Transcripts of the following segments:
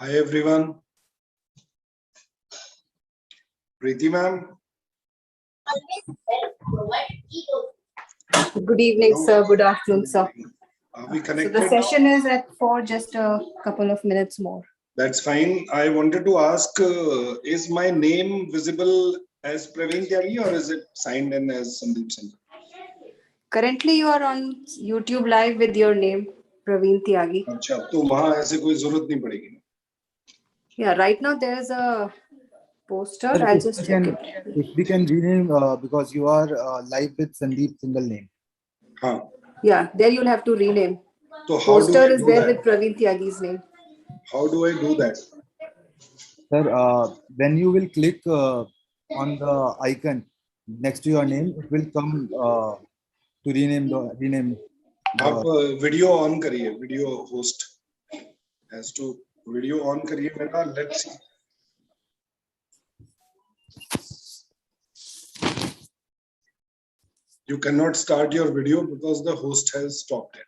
Hi everyone. Preeti ma'am. Good evening, sir. Good afternoon, sir. Are we So connected the session now? is for just a couple of minutes more. That's fine. I wanted to ask, is my name visible as Praveen Tyagi or is it signed in as Sandeep Singh? Currently, you are on YouTube Live with your name, Praveen Tyagi. अच्छा, तो वहाँ ऐसे कोई जरूरत नहीं पड़ेगी. Yeah, right now there is a poster. Sir, I'll just check it. If we can rename because you are live with Sandeep single name. हाँ. Yeah, there you'll have to rename. So how do Poster I is do there that? with Praveen Tyagi's name. How do I do that? Sir, when you will click on the icon next to your name, it will come to rename the. आप video on करिए, video host has to video on करिए मेरा. Let's see. You cannot start your video because the host has stopped it.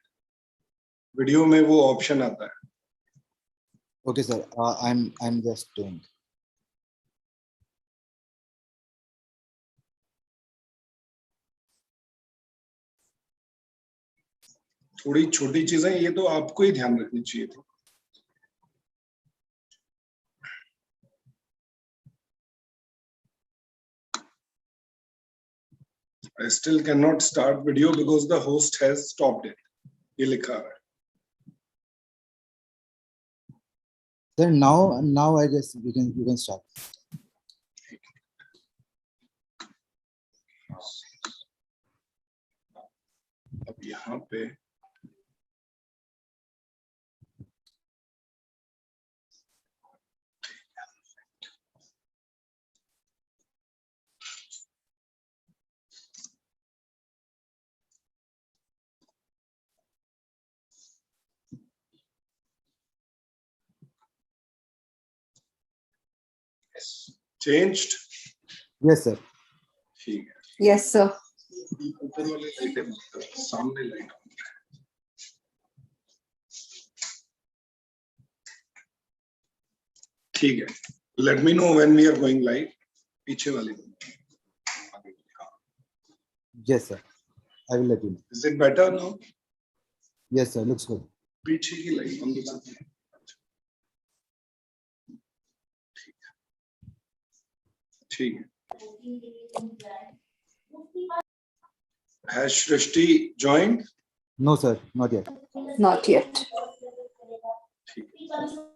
Video में वो option आता है. Okay, sir. I'm just doing. थोड़ी छोटी चीजें ये तो आपको ही ध्यान रखनी चाहिए थी. I still cannot start video because the host has stopped it. ये लिखा है. Sir, now I guess you can start. अब यहाँ पे changed. Yes, sir. ठीक है. Yes, sir. ऊपर वाली लाइटें सामने लाइट. ठीक है. Let me know when we are going live. पीछे वाली. Yes, sir. I will let you know. Is it better now? Yes, sir. Looks good. पीछे की लाइट बंद कर सकते हैं. ठीक है. Has Shrishti joined? No, sir. Not yet. Not yet. ठीक है.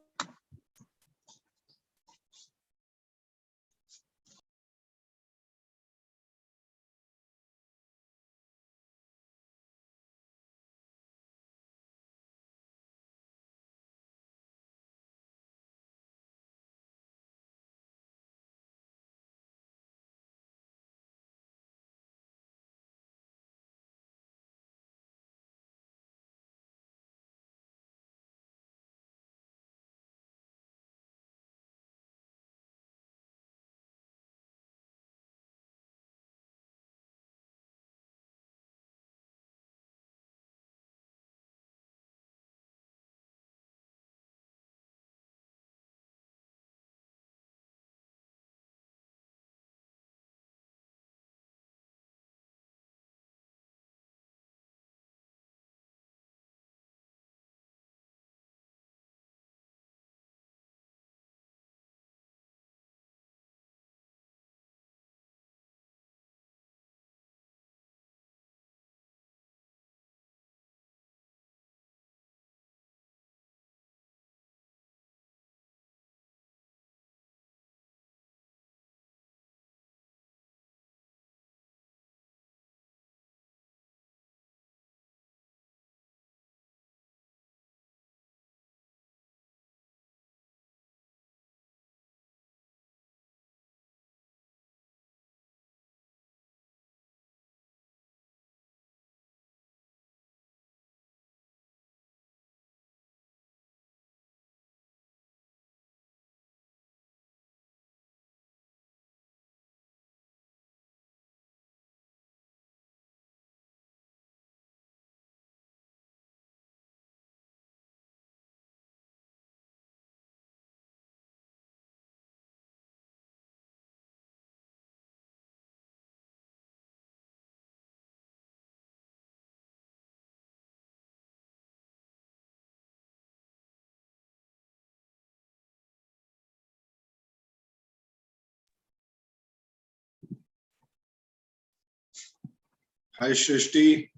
Hi, Shrishti.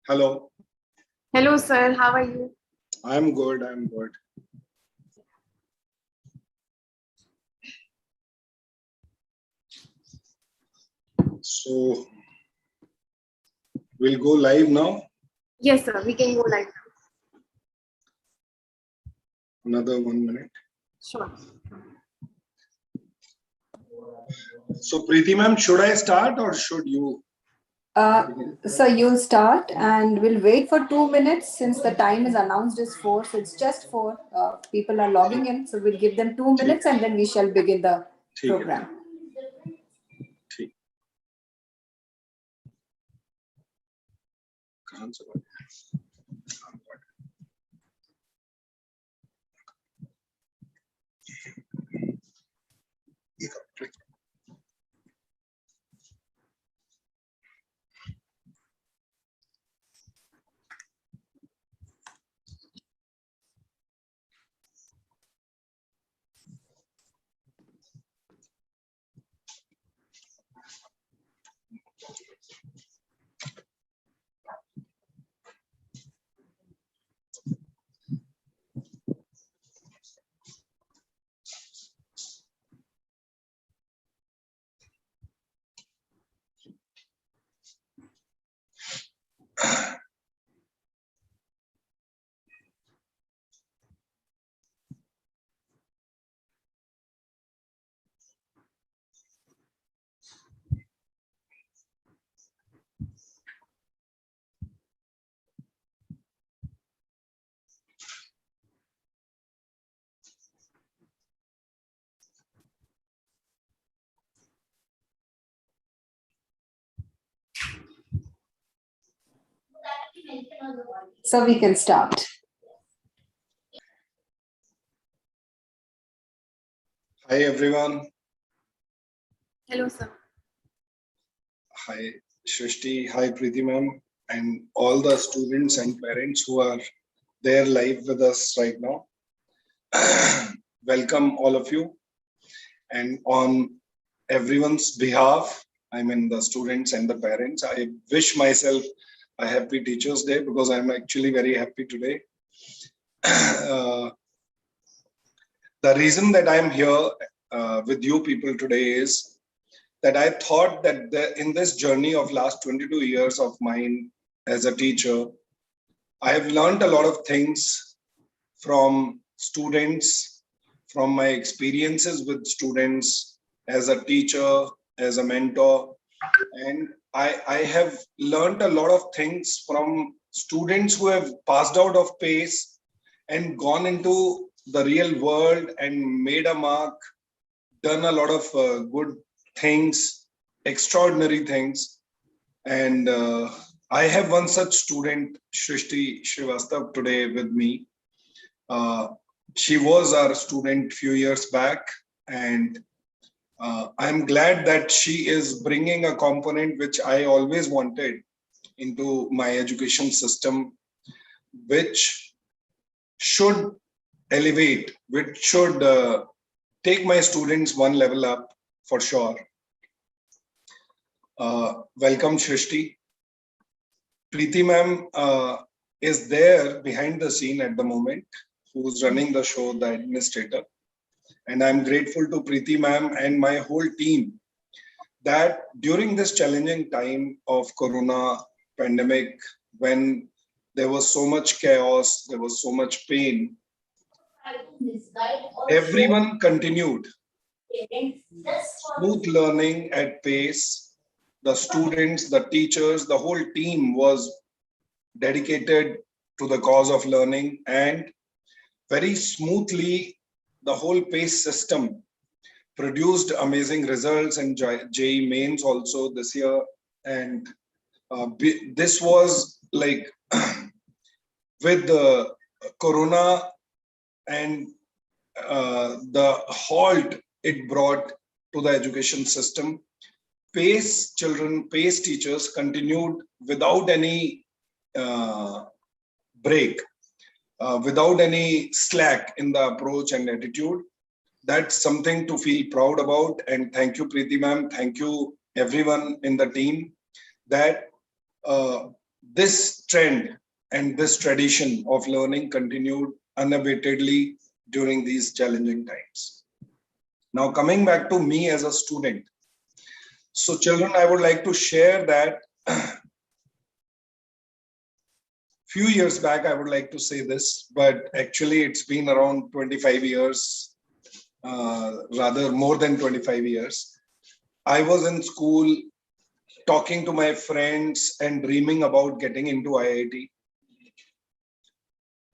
Hello. Hello, sir. How are you? I'm good. I'm good. So we'll go live now. Yes, sir. We can go live now. Another 1 minute. Sure. So Preeti ma'am, should I start or should you? So you'll start and we'll wait for 2 minutes since the time is announced as 4. So it's just 4. People are logging in. So we'll give them 2 minutes and then we shall begin the program. ठीक. कहाँ से बात? So we can start. Hi everyone. Hello, sir. Hi Shrishti. Hi Preeti ma'am, and all the students and parents who are there live with us right now. Welcome all of you. And on everyone's behalf, I mean the students and the parents, I wish myself a happy Teachers' Day because I'm actually very happy today. The reason that I'm here with you people today is that I thought that in this journey of last 22 years of mine as a teacher, I have learned a lot of things from students, from my experiences with students as a teacher, as a mentor. And I have learned a lot of things from students who have passed out of PACE and gone into the real world and made a mark, done a lot of good things, extraordinary things. And I have one such student, Shrishti Srivastav, today with me. She was our student few years back, and I'm glad that she is bringing a component which I always wanted into my education system, which should elevate, which should take my students one level up for sure. Welcome, Shrishti. Preeti ma'am is there behind the scene at the moment, who's running the show, the administrator. And I'm grateful to Preeti ma'am and my whole team that during this challenging time of Corona pandemic, when there was so much chaos, there was so much pain, everyone continued. Smooth learning at pace. The students, the teachers, the whole team was dedicated to the cause of learning, and very smoothly the whole PACE system produced amazing results in JEE mains also this year. And this was like with the Corona and the halt it brought to the education system, PACE children, PACE teachers continued without any break, without any slack in the approach and attitude. That's something to feel proud about. And thank you, Preeti ma'am. Thank you, everyone in the team, that this trend and this tradition of learning continued unabatedly during these challenging times. Now, coming back to me as a student. So, children, I would like to share that few years back, I would like to say this, but actually it's been around 25 years, rather more than 25 years. I was in school talking to my friends and dreaming about getting into IIT.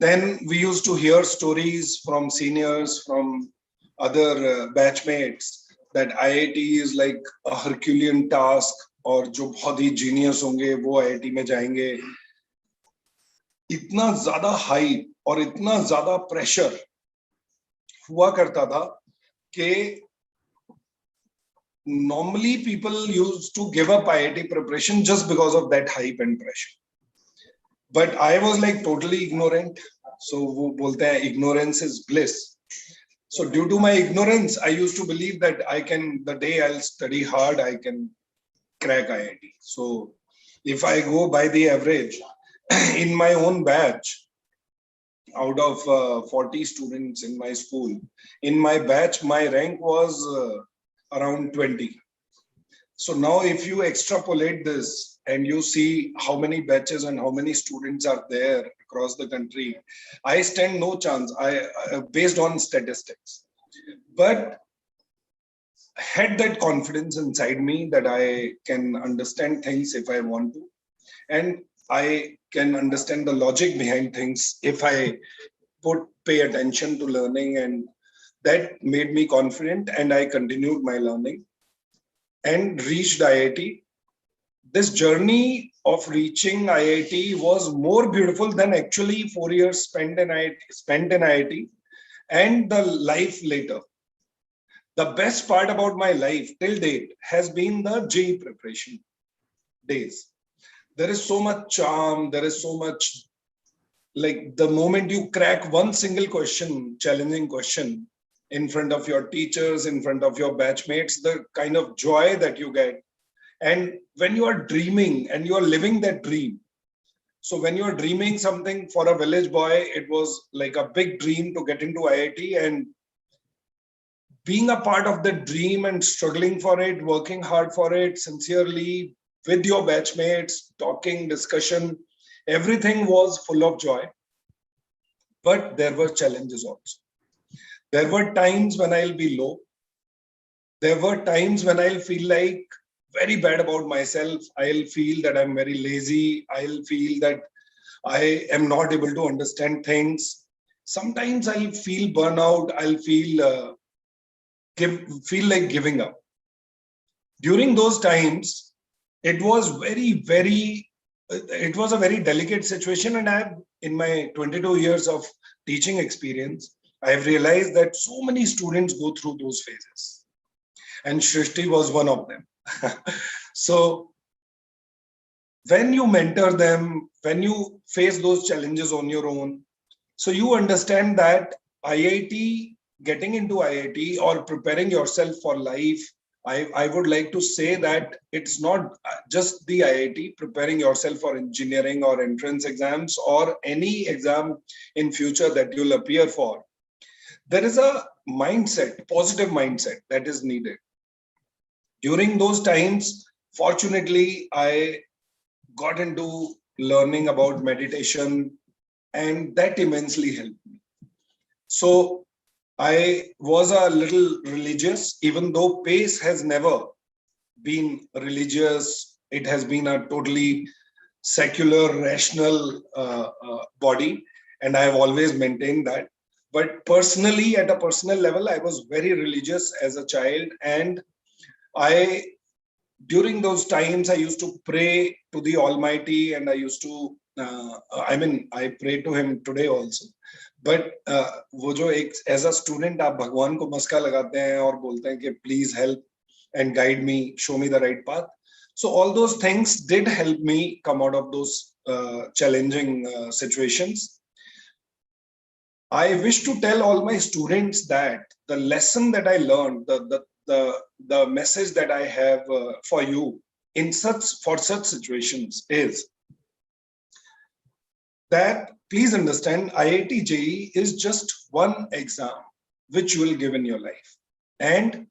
Then we used to hear stories from seniors, from other batchmates, that IIT is like a Herculean task, और जो बहुत ही genius होंगे वो IIT में जाएंगे. इतना ज्यादा hype और इतना ज्यादा प्रेशर हुआ करता था कि normally people used to give up IIT preparation just because of that hype and pressure. But I was like totally ignorant. So वो बोलते हैं ignorance is bliss. So due to my ignorance, I used to believe that I can, the day I'll study hard, I can crack IIT. So if I go by the average, in my own batch, out of 40 students in my school, in my batch, my rank was around 20. So now if you extrapolate this and you see how many batches and how many students are there across the country, I stand no chance, based on statistics. But had that confidence inside me that I can understand things if I want to, and I can understand the logic behind things if I pay attention to learning, and that made me confident, and I continued my learning and reached IIT. This journey of reaching IIT was more beautiful than actually 4 years spent in IIT and the life later. The best part about my life till date has been the JEE preparation days. There is so much charm, there is so much, like the moment you crack one single question, challenging question, in front of your teachers, in front of your batchmates, the kind of joy that you get. And when you are dreaming and you are living that dream. So when you are dreaming something for a village boy, it was like a big dream to get into IIT, and being a part of the dream and struggling for it, working hard for it, sincerely, with your batchmates, talking, discussion, everything was full of joy. But there were challenges also. There were times when I'll be low. There were times when I'll feel like very bad about myself. I'll feel that I'm very lazy. I'll feel that I am not able to understand things. Sometimes I'll feel burnout. I'll feel like giving up. During those times, it was it was a very delicate situation, and I've, in my 22 years of teaching experience, I've realized that so many students go through those phases, and Shrishti was one of them. So when you mentor them, when you face those challenges on your own, so you understand that IIT, getting into IIT or preparing yourself for life, I would like to say that it's not just the IIT, preparing yourself for engineering or entrance exams or any exam in future that you'll appear for. There is a mindset, positive mindset that is needed. During those times, fortunately, I got into learning about meditation, and that immensely helped me. So I was a little religious, even though PACE has never been religious. It has been a totally secular, rational body, and I have always maintained that. But personally, at a personal level, I was very religious as a child, and during those times, I used to pray to the Almighty, and I used to, I pray to Him today also. But वो जो एक as a student आप भगवान को मस्का लगाते हैं और बोलते हैं कि please help and guide me, show me the right path. So all those things did help me come out of those challenging situations. I wish to tell all my students that the lesson that I learned, the message that I have for you in such situations is that please understand IIT JEE is just one exam which you will give in your life. And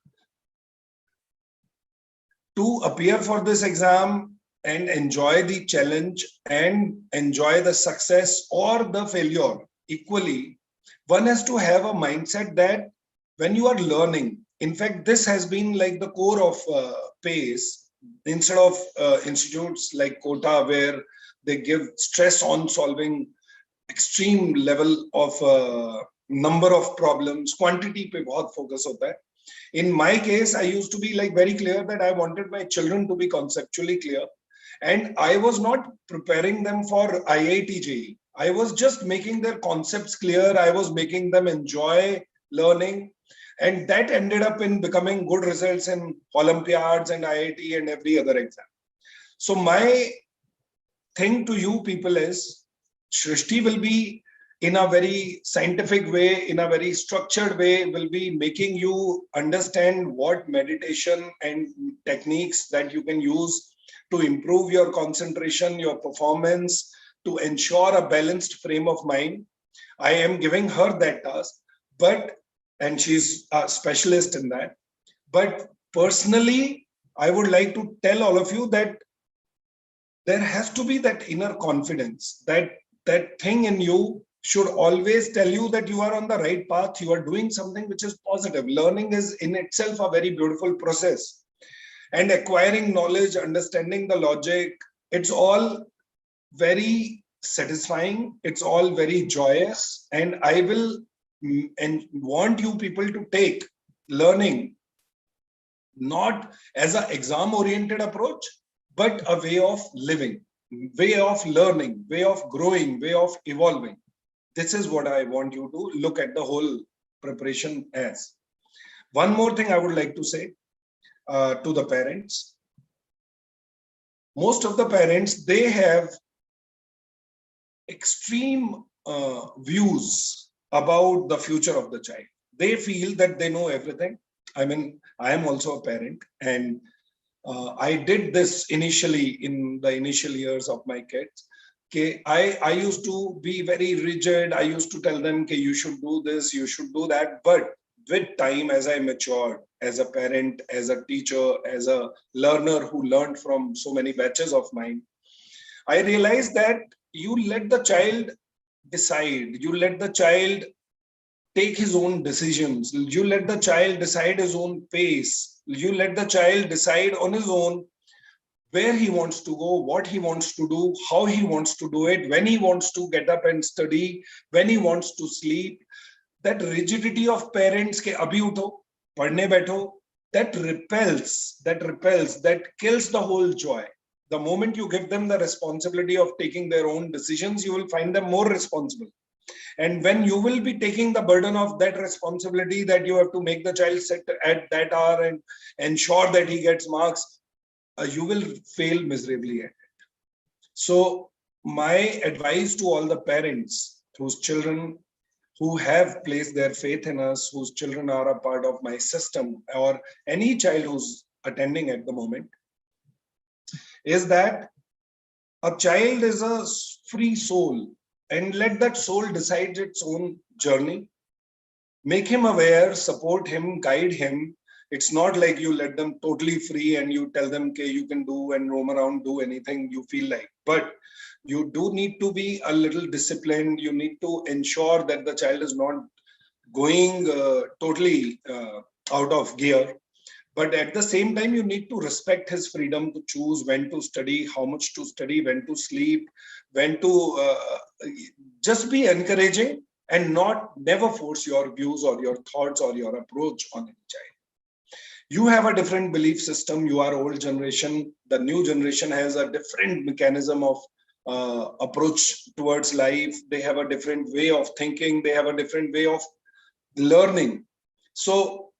to appear for this exam and enjoy the challenge and enjoy the success or the failure equally, one has to have a mindset that when you are learning, in fact, this has been like the core of PACE, instead of institutes like Kota, where they give stress on solving extreme level of number of problems, quantity पे बहुत focus होता है. In my case, I used to be like very clear that I wanted my children to be conceptually clear, and I was not preparing them for IIT JEE. I was just making their concepts clear. I was making them enjoy learning, and that ended up in becoming good results in Olympiads and IIT and every other exam. So my thing to you people is, Shrishti will be in a very scientific way, in a very structured way, will be making you understand what meditation and techniques that you can use to improve your concentration, your performance, to ensure a balanced frame of mind. I am giving her that task, and she's a specialist in that. But personally, I would like to tell all of you that there has to be that inner confidence, that thing in you should always tell you that you are on the right path, you are doing something which is positive. Learning is in itself a very beautiful process, and acquiring knowledge, understanding the logic, it's all very satisfying, it's all very joyous. And I will and want you people to take learning not as an exam oriented approach, but a way of living, way of learning, way of growing, way of evolving. This is what I want you to look at the whole preparation as. One more thing I would like to say to the parents. Most of the parents, they have extreme views about the future of the child. They feel that they know everything. I mean, I am also a parent, and I did this initially in the initial years of my kids. Okay, I used to be very rigid. I used to tell them, okay, you should do this, you should do that. But with time, as I matured as a parent, as a teacher, as a learner who learned from so many batches of mine, I realized that you let the child decide, you let the child take his own decisions, you let the child decide his own pace, you let the child decide on his own where he wants to go, what he wants to do, how he wants to do it, when he wants to get up and study, when he wants to sleep. That rigidity of parents ke abhi utho, padhne baitho, that kills the whole joy. The moment you give them the responsibility of taking their own decisions, you will find them more responsible. And when you will be taking the burden of that responsibility, that you have to make the child sit at that hour and ensure that he gets marks, you will fail miserably at it. So my advice to all the parents whose children who have placed their faith in us, whose children are a part of my system, or any child who's attending at the moment, is that a child is a free soul, and let that soul decide its own journey. Make him aware, support him, guide him. It's not like you let them totally free and you tell them, okay, you can do and roam around, do anything you feel like. But you do need to be a little disciplined. You need to ensure that the child is not going totally out of gear. But at the same time, you need to respect his freedom to choose when to study, how much to study, when to sleep, when to just be encouraging and never force your views or your thoughts or your approach on any child. You have a different belief system. You are old generation. The new generation has a different mechanism of approach towards life. They have a different way of thinking. They have a different way of learning. So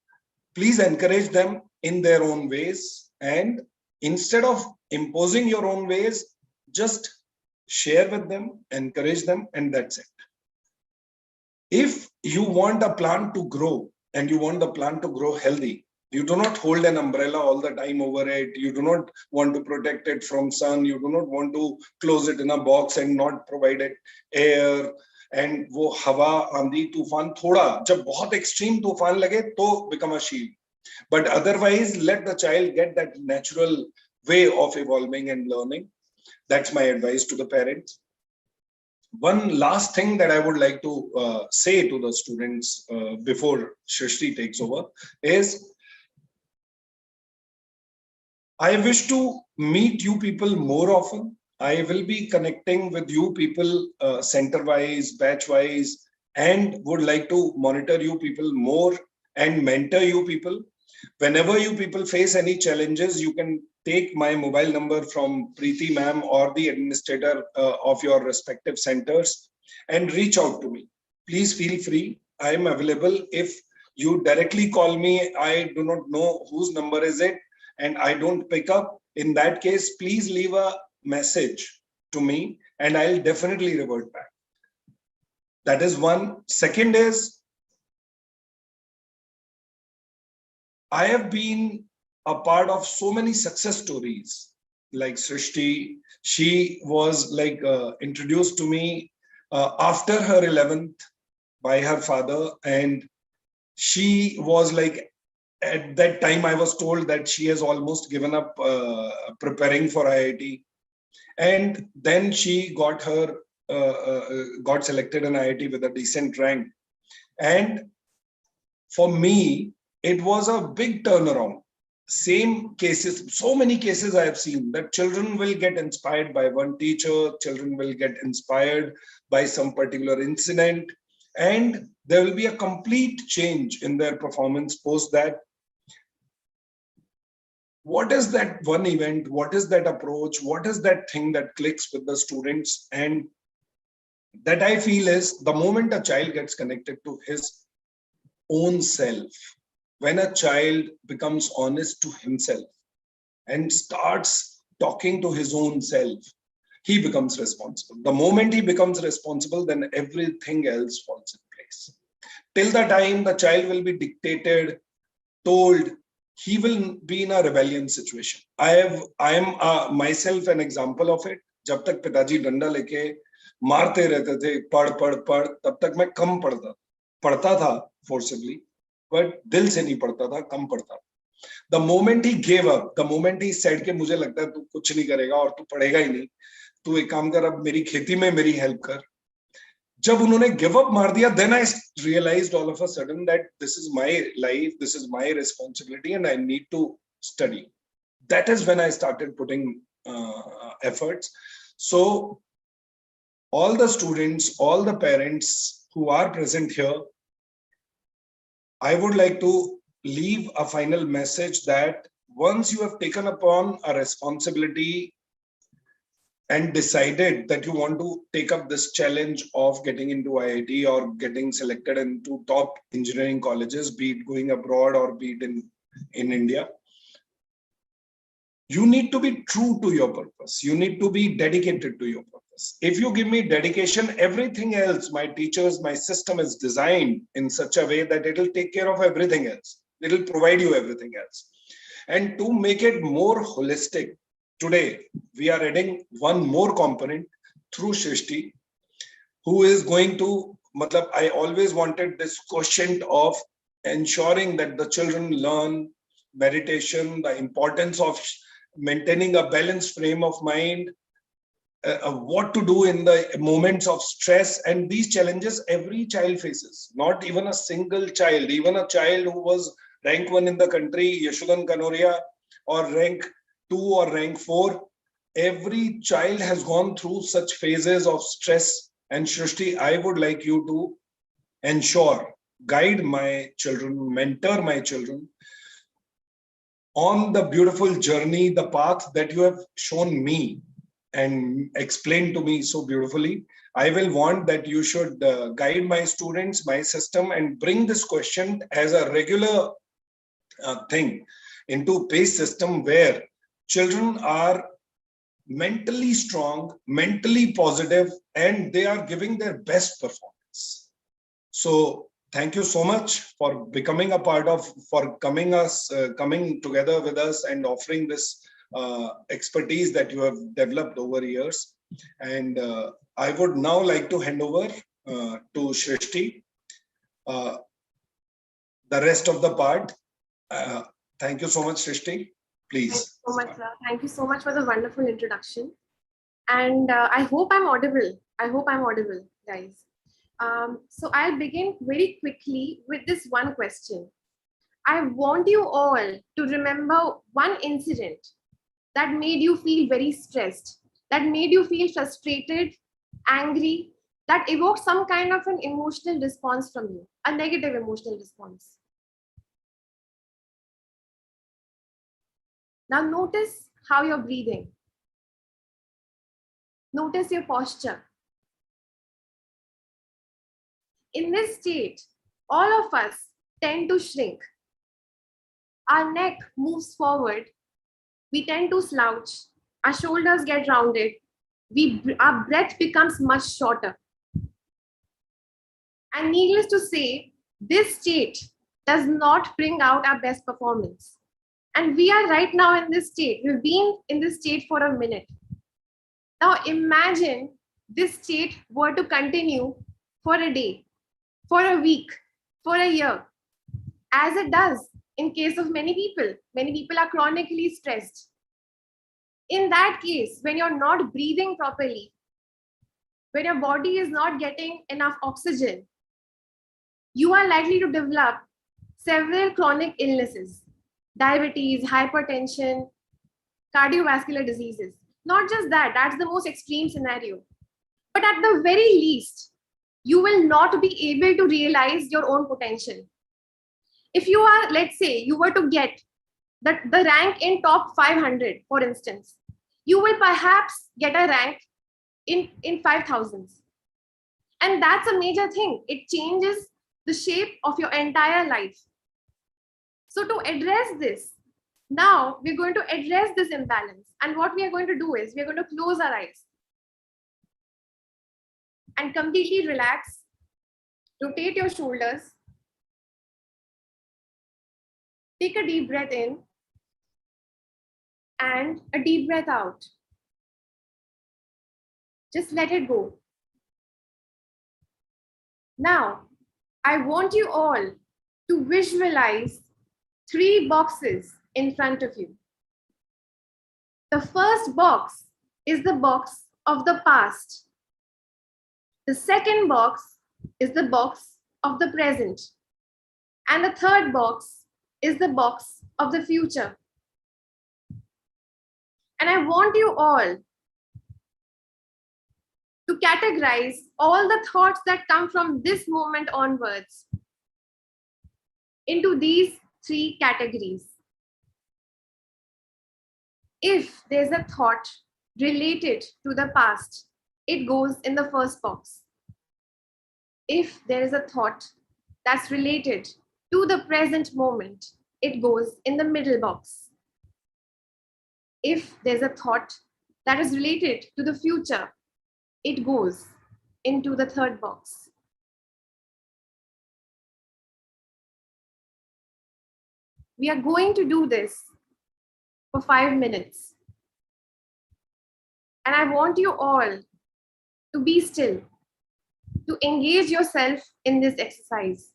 please encourage them in their own ways, and instead of imposing your own ways, just share with them, encourage them, and that's it. If you want a plant to grow and you want the plant to grow healthy, you do not hold an umbrella all the time over it. You do not want to protect it from sun. You do not want to close it in a box and not provide it air. And वो हवा आंधी तूफान थोड़ा जब बहुत extreme तूफान लगे तो become a shield. But otherwise, let the child get that natural way of evolving and learning. That's my advice to the parents. One last thing that I would like to say to the students before Shrishti takes over is I wish to meet you people more often. I will be connecting with you people center-wise, batch-wise, and would like to monitor you people more and mentor you people. Whenever you people face any challenges, you can take my mobile number from Preeti ma'am or the administrator of your respective centers and reach out to me. Please feel free. I am available. If you directly call me, I do not know whose number is it and I don't pick up. In that case, please leave a message to me and I'll definitely revert back. That is one. Second is, I have been a part of so many success stories like Srishti. She was like introduced to me after her 11th by her father. And she was like, at that time, I was told that she has almost given up preparing for IIT. And then she got got selected in IIT with a decent rank. And for me, it was a big turnaround. Same cases, so many cases I have seen that children will get inspired by one teacher, children will get inspired by some particular incident, and there will be a complete change in their performance post that. What is that one event? What is that approach? What is that thing that clicks with the students? And that I feel is the moment a child gets connected to his own self, when a child becomes honest to himself and starts talking to his own self, he becomes responsible. The moment he becomes responsible, then everything else falls in place. Till the time the child will be dictated, told, he will be in a rebellion situation. I am myself an example of it. जब तक पिताजी डंडा लेके मारते रहते थे, पढ़, तब तक मैं कम पढ़ता था forcibly, but दिल से नहीं पढ़ता था, कम पढ़ता था. The moment he gave up, the moment he said कि मुझे लगता है तू कुछ नहीं करेगा और तू पढ़ेगा ही नहीं, तू एक काम कर, अब मेरी खेती में मेरी हेल्प कर. जब उन्होंने गिव अप मार दिया, then I realized all of a sudden that this is my life, this is my responsibility and I need to study. That is when I started putting efforts. So all the students, all the parents who are present here, I would like to leave a final message that once you have taken upon a responsibility and decided that you want to take up this challenge of getting into IIT or getting selected into top engineering colleges, be it going abroad or be it in India, you need to be true to your purpose. You need to be dedicated to your purpose. If you give me dedication, everything else, my teachers, my system is designed in such a way that it will take care of everything else. It will provide you everything else. And to make it more holistic, today, we are adding one more component through Shrishti, who is going to, I always wanted this quotient of ensuring that the children learn meditation, the importance of maintaining a balanced frame of mind, what to do in the moments of stress, and these challenges every child faces. Not even a single child, even a child who was rank 1 in the country, Yashodan Kanoria, or rank 2 or rank 4, every child has gone through such phases of stress. And Shrishti, I would like you to ensure, guide my children, mentor my children on the beautiful journey, the path that you have shown me and explained to me so beautifully. I will want that you should guide my students, my system, and bring this question as a regular thing into PACE system where children are mentally strong, mentally positive, and they are giving their best performance. So thank you so much for becoming a part of, for coming together with us and offering this expertise that you have developed over years. And I would now like to hand over to Shrishti, uh, the rest of the part. Thank you so much, Shrishti. Thank you Please. so much, sir. Thank you so much for the wonderful introduction. And I hope I'm audible. I hope I'm audible, guys. So I'll begin very quickly with this one question. I want you all to remember one incident that made you feel very stressed, that made you feel frustrated, angry, that evoked some kind of an emotional response from you, a negative emotional response. Now notice how you're breathing. Notice your posture. In this state, all of us tend to shrink. Our neck moves forward. We tend to slouch. Our shoulders get rounded. Our breath becomes much shorter. And needless to say, this state does not bring out our best performance. And we are right now in this state. We've been in this state for a minute. Now imagine this state were to continue for a day, for a week, for a year, as it does in case of many people. Many people are chronically stressed. In that case, when you're not breathing properly, when your body is not getting enough oxygen, you are likely to develop several chronic illnesses, diabetes, hypertension, cardiovascular diseases. Not just that, that's the most extreme scenario. But at the very least, you will not be able to realize your own potential. If you are, let's say, you were to get the rank in top 500, for instance, you will perhaps get a rank in 5,000s. And that's a major thing. It changes the shape of your entire life. So to address this, now we're going to address this imbalance. And what we are going to do is we're going to close our eyes and completely relax, rotate your shoulders, take a deep breath in and a deep breath out. Just let it go. Now, I want you all to visualize 3 boxes in front of you. The first box is the box of the past. The second box is the box of the present. And the third box is the box of the future. And I want you all to categorize all the thoughts that come from this moment onwards into these 3 categories. If there's a thought related to the past, it goes in the first box. If there is a thought that's related to the present moment, it goes in the middle box. If there's a thought that is related to the future, it goes into the third box. We are going to do this for 5 minutes. And I want you all to be still, to engage yourself in this exercise.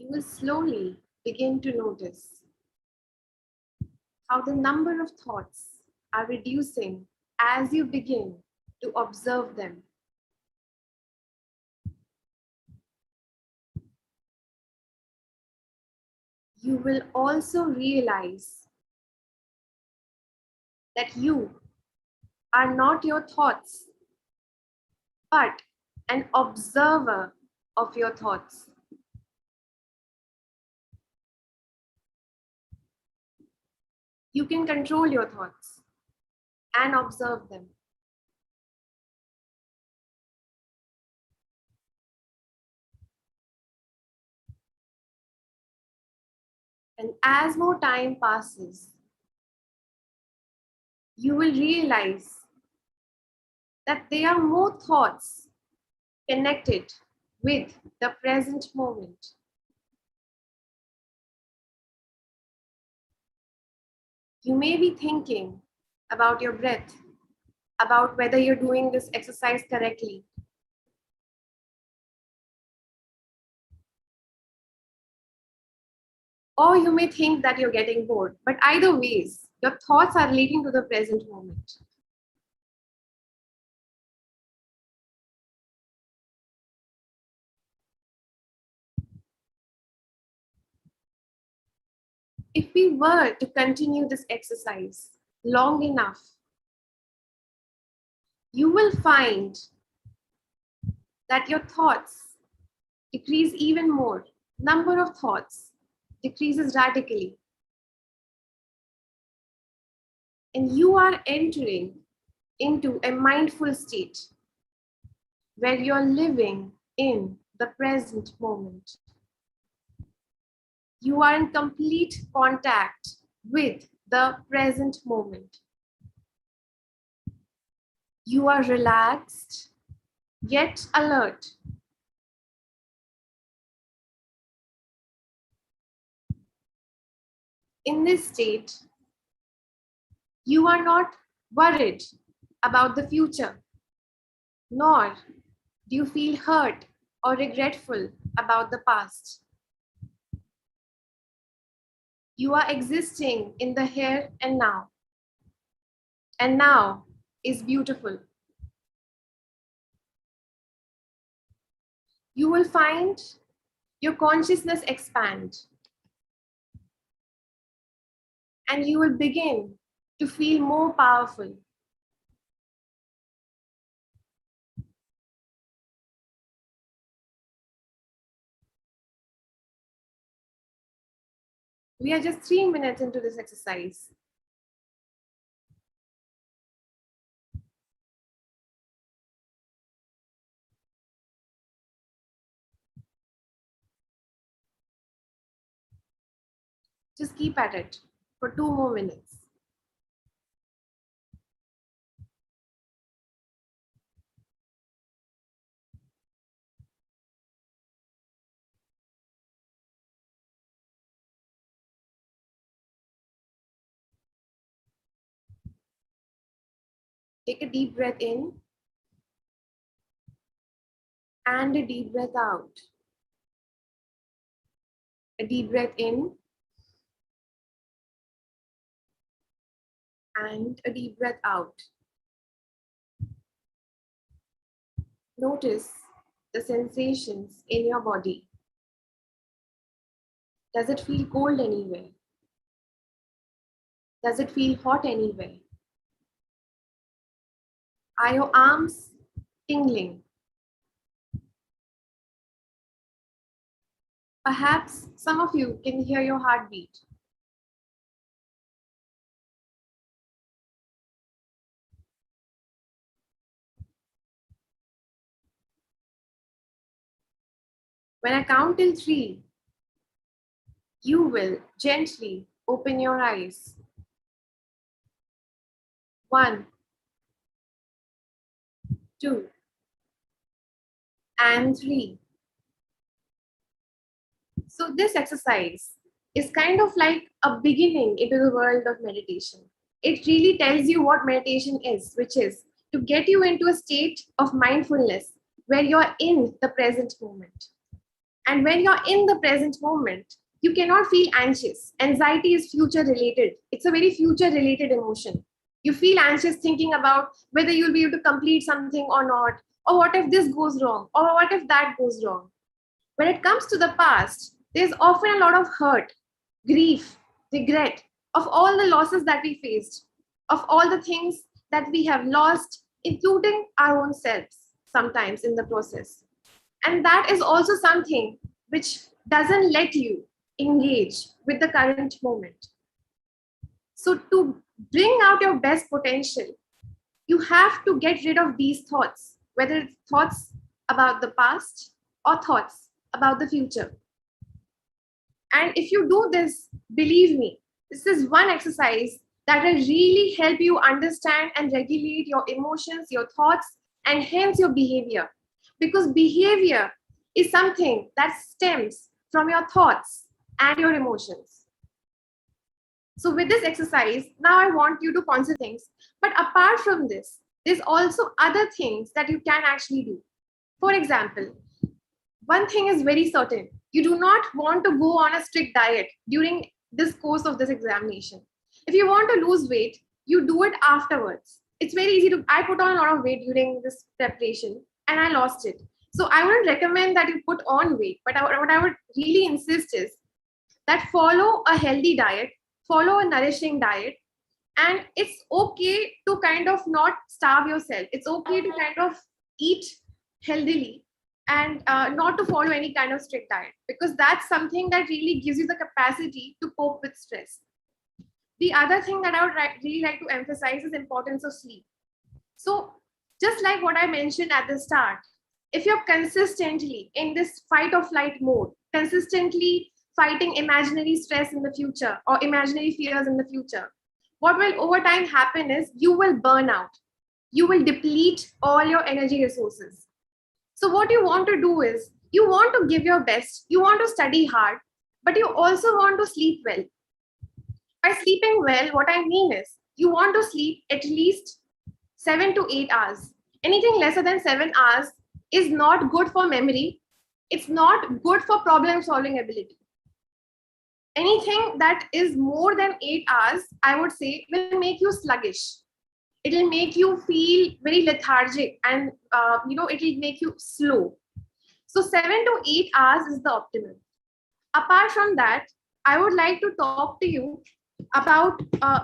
you will slowly begin to notice how the number of thoughts are reducing as you begin to observe them. You will also realize that you are not your thoughts, but an observer of your thoughts. You can control your thoughts and observe them. And as more time passes, you will realize that there are more thoughts connected with the present moment. You may be thinking about your breath, about whether you're doing this exercise correctly. Or you may think that you're getting bored, but either ways, your thoughts are relating to the present moment. If we were to continue this exercise long enough, you will find that your thoughts decrease even more. Number of thoughts decreases radically. And you are entering into a mindful state where you're living in the present moment. You are in complete contact with the present moment. You are relaxed, yet alert. In this state, you are not worried about the future, nor do you feel hurt or regretful about the past. You are existing in the here and now. And now is beautiful. You will find your consciousness expand. And you will begin to feel more powerful. We are just 3 minutes into this exercise. Just keep at it for 2 more minutes. Take a deep breath in and a deep breath out. A deep breath in and a deep breath out. Notice the sensations in your body. Does it feel cold anywhere? Does it feel hot anywhere? Are your arms tingling? Perhaps some of you can hear your heartbeat. When I count till 3, you will gently open your eyes. 1, 2, and 3. So this exercise is kind of like a beginning into the world of meditation. It really tells you what meditation is, which is to get you into a state of mindfulness where you're in the present moment. And when you're in the present moment, you cannot feel anxious. Anxiety is future related. It's a very future related emotion. You feel anxious thinking about whether you'll be able to complete something or not, or what if this goes wrong, or what if that goes wrong. When it comes to the past, there's often a lot of hurt, grief, regret of all the losses that we faced, of all the things that we have lost, including our own selves sometimes in the process. And that is also something which doesn't let you engage with the current moment. So, to bring out your best potential, you have to get rid of these thoughts, whether it's thoughts about the past or thoughts about the future. And if you do this, believe me, this is one exercise that will really help you understand and regulate your emotions, your thoughts, and hence your behavior. Because behavior is something that stems from your thoughts and your emotions. So, with this exercise, now I want you to consider things. But apart from this, there's also other things that you can actually do. For example, one thing is very certain, you do not want to go on a strict diet during this course of this examination. If you want to lose weight, you do it afterwards. It's very easy to, I put on a lot of weight during this preparation and I lost it. So I wouldn't recommend that you put on weight, but what I would really insist is that follow a healthy diet, follow a nourishing diet, and it's okay to kind of not starve yourself. It's okay to kind of eat healthily and not to follow any kind of strict diet, because that's something that really gives you the capacity to cope with stress. The other thing that I would really like to emphasize is importance of sleep. So just like what I mentioned at the start, if you're consistently in this fight or flight mode, consistently fighting imaginary stress in the future or imaginary fears in the future, what will over time happen is you will burn out. You will deplete all your energy resources. So what you want to do is you want to give your best, you want to study hard, but you also want to sleep well. By sleeping well, what I mean is you want to sleep at least 7 to 8 hours. Anything lesser than 7 hours is not good for memory. It's not good for problem solving ability. Anything that is more than 8 hours, I would say, will make you sluggish. It'll make you feel very lethargic and it'll make you slow. So 7 to 8 hours is the optimum. Apart from that, I would like to talk to you about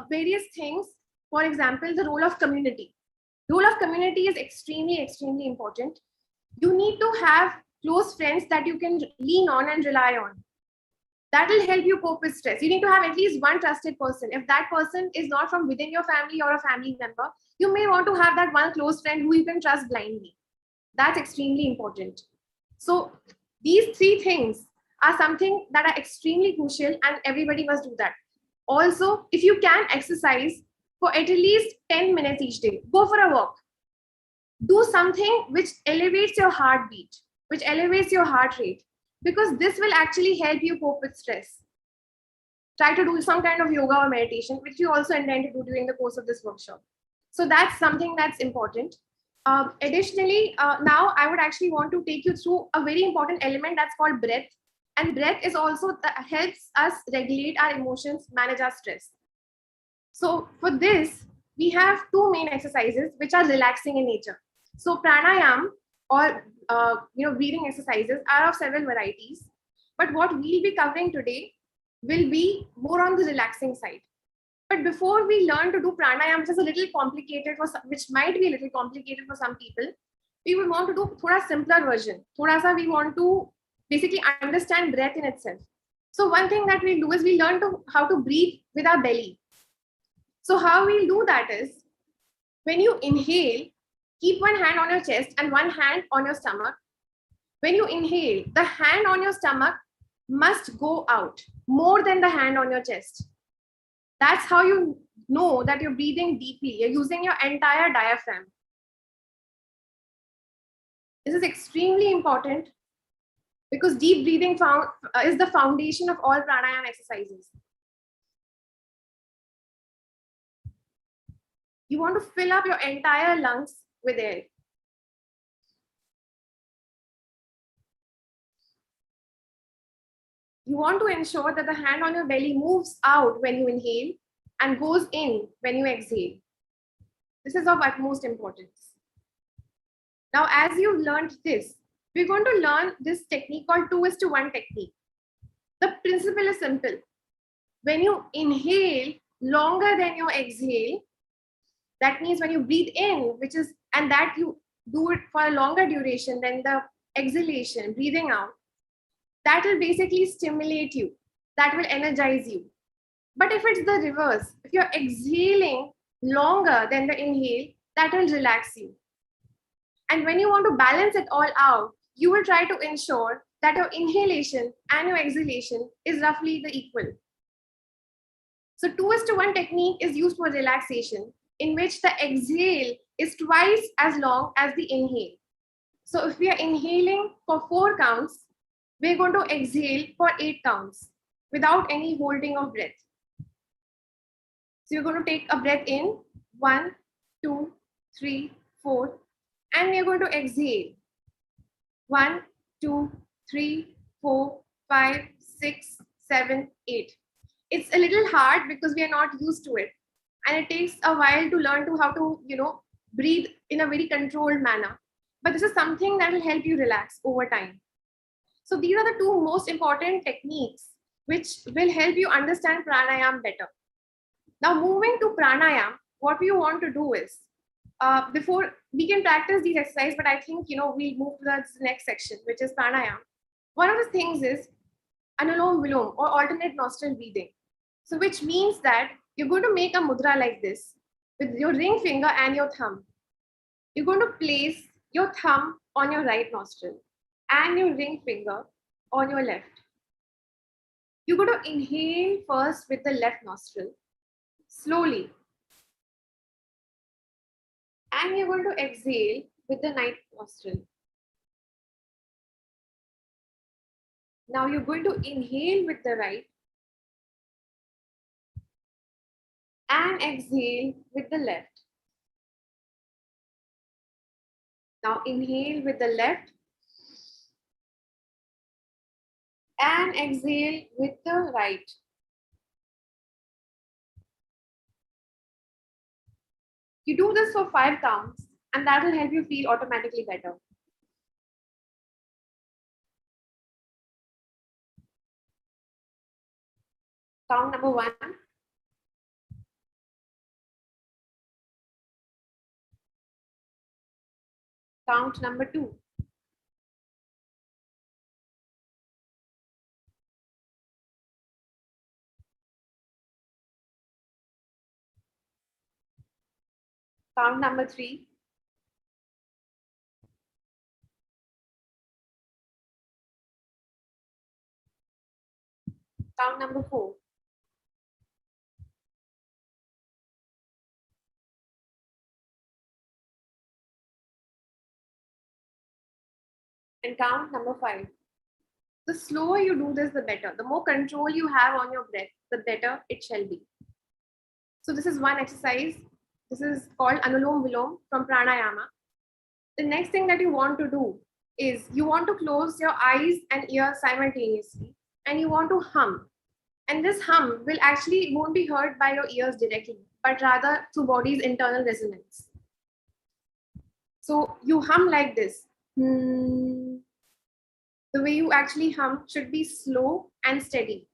various things. For example, the role of community. Role of community is extremely, extremely important. You need to have close friends that you can lean on and rely on. That will help you cope with stress. You need to have at least one trusted person. If that person is not from within your family or a family member, you may want to have that one close friend who you can trust blindly. That's extremely important. So these three things are something that are extremely crucial and everybody must do that. Also, if you can exercise for at least 10 minutes each day, go for a walk. Do something which elevates your heartbeat, which elevates your heart rate, because this will actually help you cope with stress. Try to do some kind of yoga or meditation, which you also intend to do during the course of this workshop. So that's something that's important. Additionally, now I would actually want to take you through a very important element that's called breath. And breath is also helps us regulate our emotions, manage our stress. So for this, we have two main exercises which are relaxing in nature. So pranayam or breathing exercises are of several varieties. But what we'll be covering today will be more on the relaxing side. But before we learn to do pranayam, which is a little complicated which might be a little complicated for some people, we would want to do thoda simpler version. Thoda sa we want to basically understand breath in itself. So one thing that we'll do is we learn how to breathe with our belly. So how we'll do that is when you inhale, keep one hand on your chest and one hand on your stomach. When you inhale, the hand on your stomach must go out more than the hand on your chest. That's how you know that you're breathing deeply. You're using your entire diaphragm. This is extremely important because deep breathing is the foundation of all pranayama exercises. You want to fill up your entire lungs with air. You want to ensure that the hand on your belly moves out when you inhale and goes in when you exhale. This is of utmost importance. Now, as you've learned this, we're going to learn this technique called 2:1 technique. The principle is simple. When you inhale longer than you exhale, that means when you breathe in, and that you do it for a longer duration than the exhalation, breathing out, that will basically stimulate you, that will energize you. But if it's the reverse, if you're exhaling longer than the inhale, that will relax you. And when you want to balance it all out, you will try to ensure that your inhalation and your exhalation is roughly the equal. So 2:1 technique is used for relaxation, in which the exhale is twice as long as the inhale. So if we are inhaling for 4 counts, we're going to exhale for 8 counts without any holding of breath. So you're going to take a breath in, 1, 2, 3, 4, and you're going to exhale, 1, 2, 3, 4, 5, 6, 7, 8. It's a little hard because we are not used to it. And it takes a while to learn how to, breathe in a very controlled manner. But this is something that will help you relax over time. So these are the 2 most important techniques which will help you understand pranayama better. Now, moving to pranayama, what we want to do is, before we can practice these exercises, but I think, we'll move to the next section, which is pranayama. One of the things is anulom vilom, or alternate nostril breathing. So which means that you're going to make a mudra like this with your ring finger and your thumb. You're going to place your thumb on your right nostril and your ring finger on your left. You're going to inhale first with the left nostril, slowly. And you're going to exhale with the right nostril. Now you're going to inhale with the right and exhale with the left. Now inhale with the left and exhale with the right. You do this for 5 counts and that will help you feel automatically better. Count number 1. Count number 2. Count number 3. Count number 4. And count number 5. The slower you do this, the better. The more control you have on your breath, the better it shall be. So this is one exercise. This is called Anulom Vilom from Pranayama. The next thing that you want to do is you want to close your eyes and ears simultaneously and you want to hum. And this hum will actually won't be heard by your ears directly, but rather through body's internal resonance. So you hum like this. The way you actually hum should be slow and steady.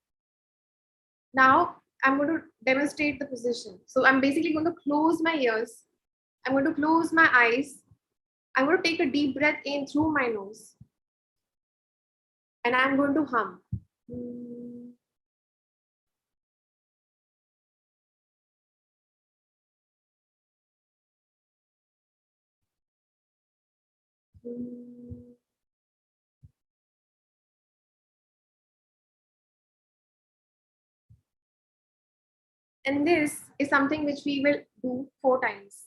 Now I'm going to demonstrate the position. So I'm basically going to close my ears. I'm going to close my eyes. I'm going to take a deep breath in through my nose. And I'm going to hum. And this is something which we will do 4 times.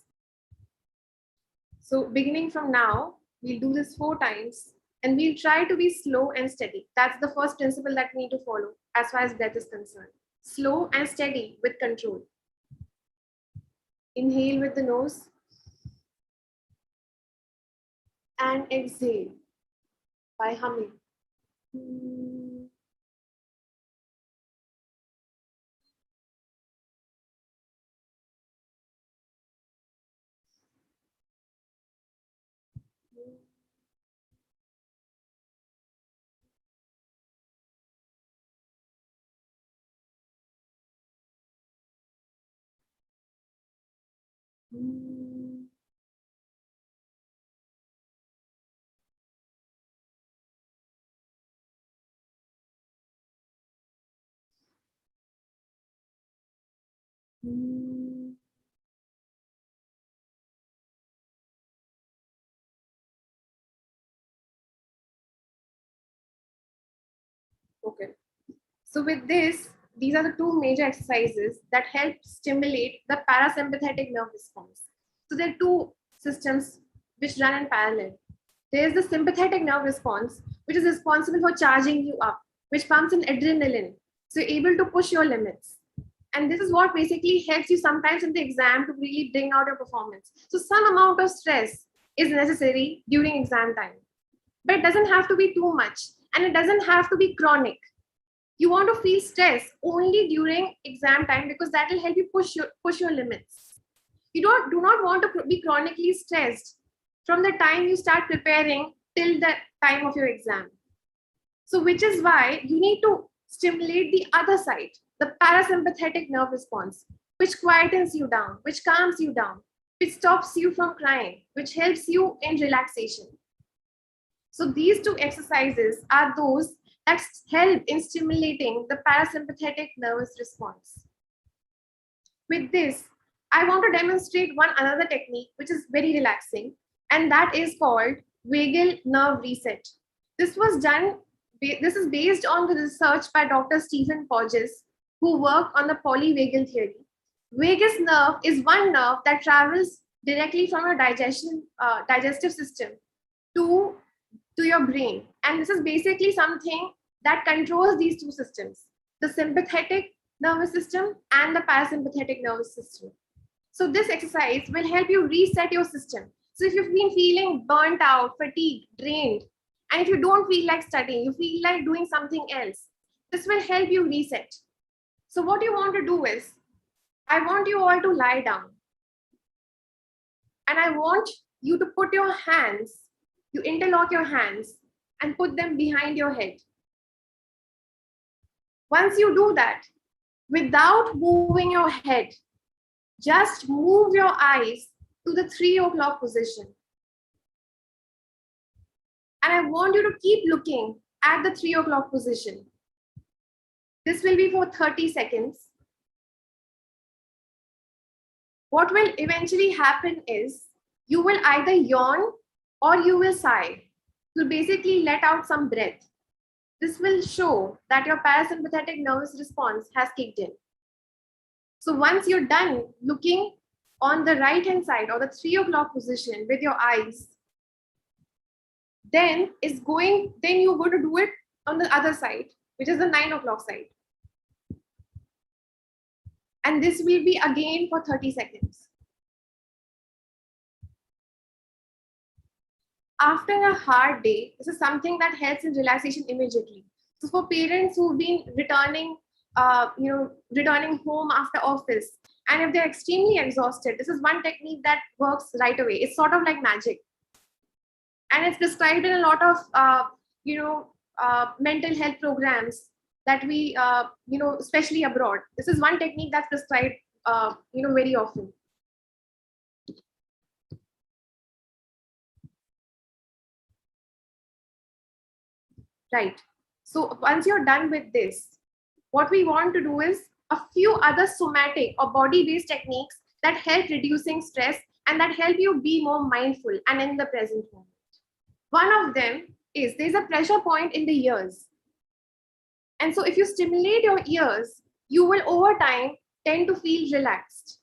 So beginning from now, we'll do this 4 times and we'll try to be slow and steady. That's the first principle that we need to follow as far as breath is concerned. Slow and steady with control. Inhale with the nose and exhale by humming. Okay. So with this, these are the two major exercises that help stimulate the parasympathetic nerve response. So there are two systems which run in parallel. There is the sympathetic nerve response, which is responsible for charging you up, which pumps in adrenaline. So you're able to push your limits. And this is what basically helps you sometimes in the exam to really bring out your performance. So some amount of stress is necessary during exam time, but it doesn't have to be too much, and it doesn't have to be chronic. You want to feel stress only during exam time because that will help you push your limits. You do not want to be chronically stressed from the time you start preparing till the time of your exam. So which is why you need to stimulate the other side, the parasympathetic nerve response, which quietens you down, which calms you down, which stops you from crying, which helps you in relaxation. So these two exercises are those that help in stimulating the parasympathetic nervous response. With this, I want to demonstrate one another technique which is very relaxing, and that is called vagal nerve reset. This was done, this is based on the research by Dr. Stephen Porges, who worked on the polyvagal theory. Vagus nerve is one nerve that travels directly from your digestive system to your brain. And this is basically something that controls these two systems, the sympathetic nervous system and the parasympathetic nervous system. So this exercise will help you reset your system. So if you've been feeling burnt out, fatigued, drained, and if you don't feel like studying, you feel like doing something else, this will help you reset. So what you want to do is, I want you all to lie down. And I want you to put your hands, you interlock your hands and put them behind your head. Once you do that, without moving your head, just move your eyes to the 3 o'clock position. And I want you to keep looking at the 3 o'clock position. This will be for 30 seconds. What will eventually happen is you will either yawn or you will sigh. To basically let out some breath. This will show that your parasympathetic nervous response has kicked in. So once you're done looking on the right hand side or the 3 o'clock position with your eyes, then you're going to do it on the other side, which is the 9 o'clock side. And this will be again for 30 seconds. After a hard day, this is something that helps in relaxation immediately. So for parents who've been returning home after office, and if they're extremely exhausted, this is one technique that works right away. It's sort of like magic. And it's prescribed in a lot of, mental health programs that we, especially abroad. This is one technique that's prescribed, very often. Right. So once you're done with this, what we want to do is a few other somatic or body-based techniques that help reducing stress and that help you be more mindful and in the present moment. One of them is there's a pressure point in the ears. And so if you stimulate your ears, you will over time tend to feel relaxed.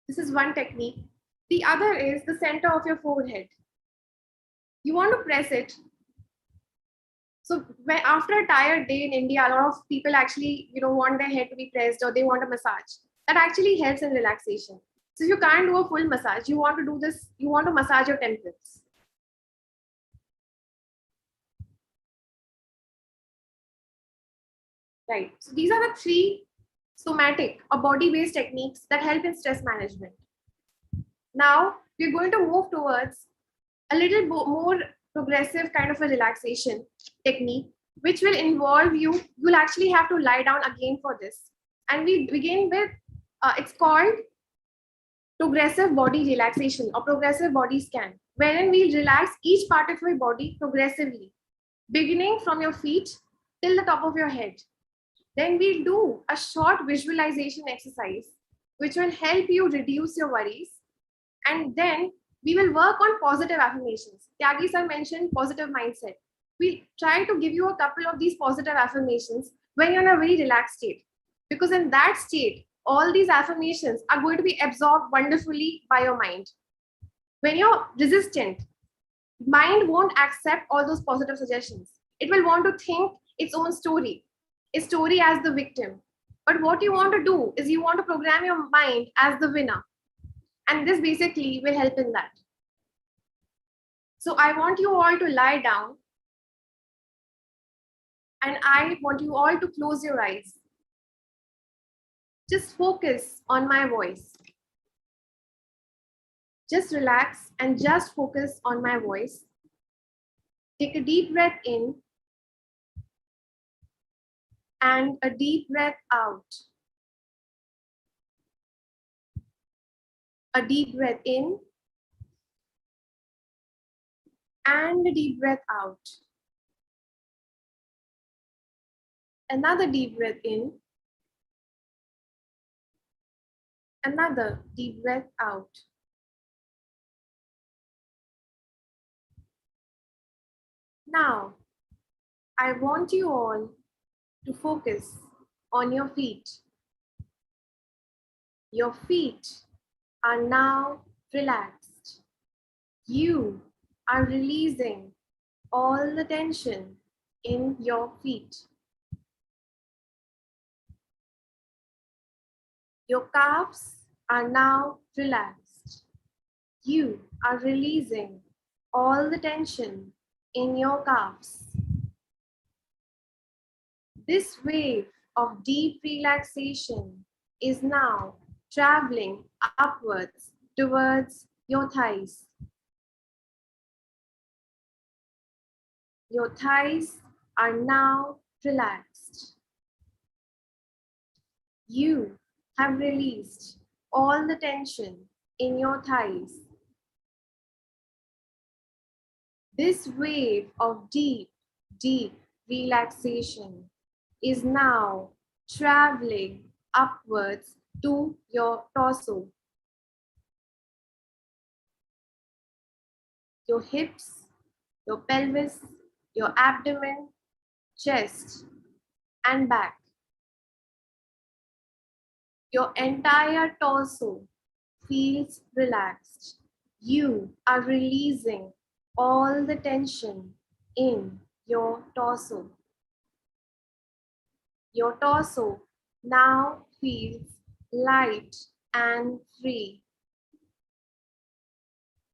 This is one technique. The other is the center of your forehead. You want to press it. So after a tired day in India, a lot of people actually, want their head to be pressed or they want a massage. That actually helps in relaxation. So if you can't do a full massage, you want to do this, you want to massage your temples. Right. So these are the 3 somatic or body-based techniques that help in stress management. Now, we're going to move towards a little more progressive kind of a relaxation technique, which will involve you'll actually have to lie down again for this. And we begin with, it's called progressive body relaxation or progressive body scan, wherein we relax each part of your body progressively, beginning from your feet till the top of your head. Then we'll do a short visualization exercise, which will help you reduce your worries. And then we will work on positive affirmations. Tyagi sir mentioned positive mindset. We try to give you a couple of these positive affirmations when you're in a very relaxed state. Because in that state, all these affirmations are going to be absorbed wonderfully by your mind. When you're resistant, mind won't accept all those positive suggestions. It will want to think its own story, a story as the victim. But what you want to do is you want to program your mind as the winner. And this basically will help in that. So I want you all to lie down. And I want you all to close your eyes. Just focus on my voice. Just relax and just focus on my voice. Take a deep breath in and a deep breath out. A deep breath in and a deep breath out. Another deep breath in. Another deep breath out. Now, I want you all to focus on your feet. Your feet are now relaxed. You are releasing all the tension in your feet. Your calves are now relaxed. You are releasing all the tension in your calves. This wave of deep relaxation is now traveling upwards towards your thighs. Your thighs are now relaxed. You have released all the tension in your thighs. This wave of deep, deep relaxation is now traveling upwards to your torso. Your hips, your pelvis, your abdomen, chest, and back. Your entire torso feels relaxed. You are releasing all the tension in your torso. Your torso now feels light and free.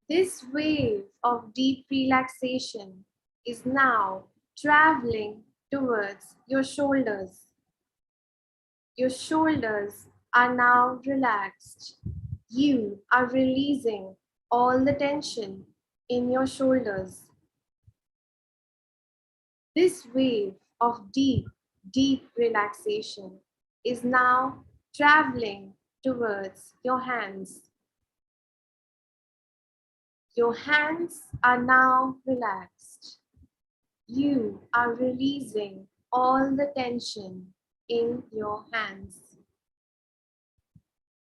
This wave of deep relaxation is now traveling towards your shoulders. Your shoulders are now relaxed. You are releasing all the tension in your shoulders. This wave of deep, deep relaxation is now traveling towards your hands. Your hands are now relaxed. You are releasing all the tension in your hands.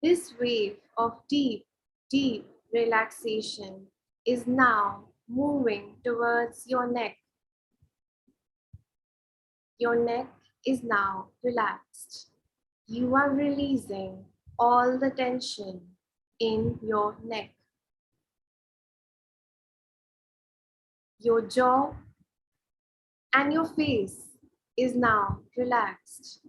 This wave of deep, deep relaxation is now moving towards your neck. Your neck is now relaxed. You are releasing all the tension in your neck. Your jaw and your face is now relaxed.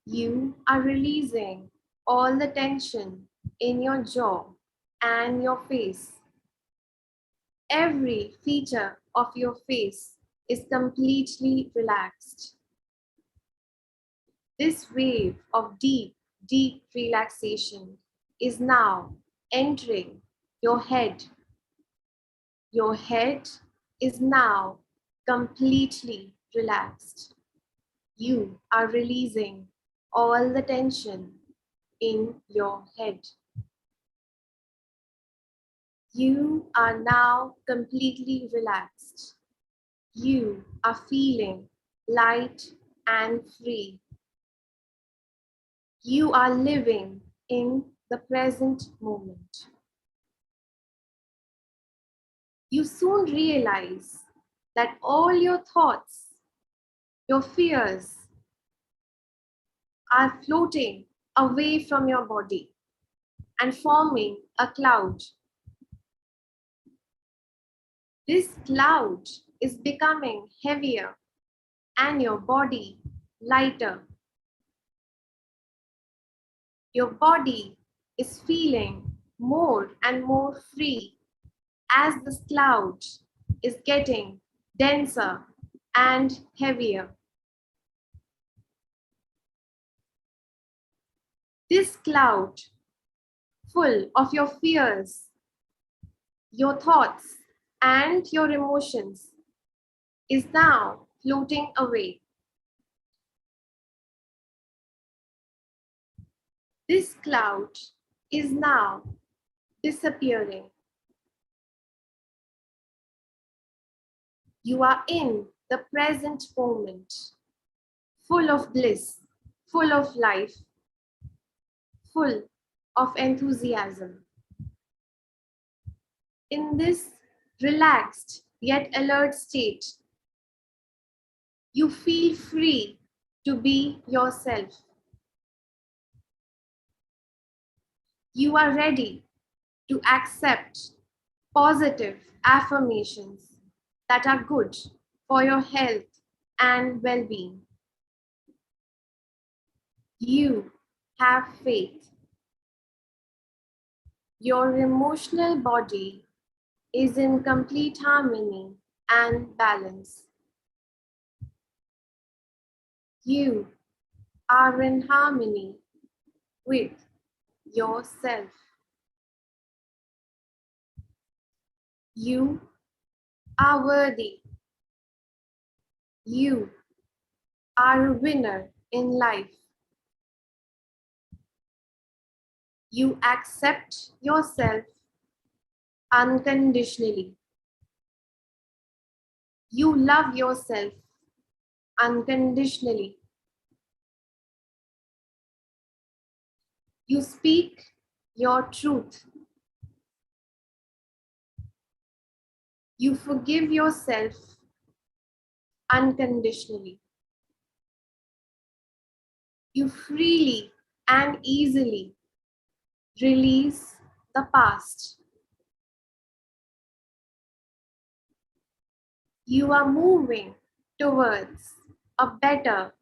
You are releasing all the tension in your jaw and your face. Every feature of your face is completely relaxed. This wave of deep, deep relaxation is now entering your head. Your head is now completely relaxed. You are releasing all the tension in your head. You are now completely relaxed. You are feeling light and free. You are living in the present moment. You soon realize that all your thoughts, your fears are floating away from your body and forming a cloud. This cloud is becoming heavier and your body lighter. Your body is feeling more and more free as this cloud is getting denser and heavier. This cloud, full of your fears, your thoughts, and your emotions, is now floating away. This cloud is now disappearing. You are in the present moment, full of bliss, full of life, full of enthusiasm. In this relaxed yet alert state, you feel free to be yourself. You are ready to accept positive affirmations that are good for your health and well-being. You have faith. Your emotional body is in complete harmony and balance. You are in harmony with yourself. You are worthy. You are a winner in life. You accept yourself unconditionally. You love yourself unconditionally. You speak your truth. You forgive yourself unconditionally. You freely and easily release the past. You are moving towards a better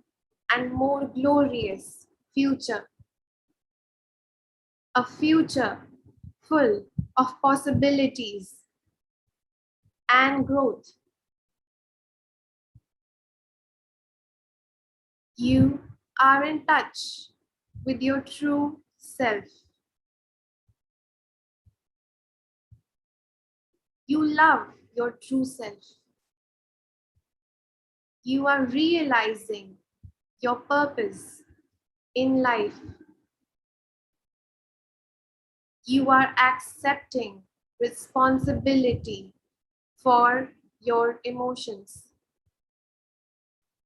and more glorious future. A future full of possibilities and growth. You are in touch with your true self. You love your true self. You are realizing your purpose in life. You are accepting responsibility for your emotions.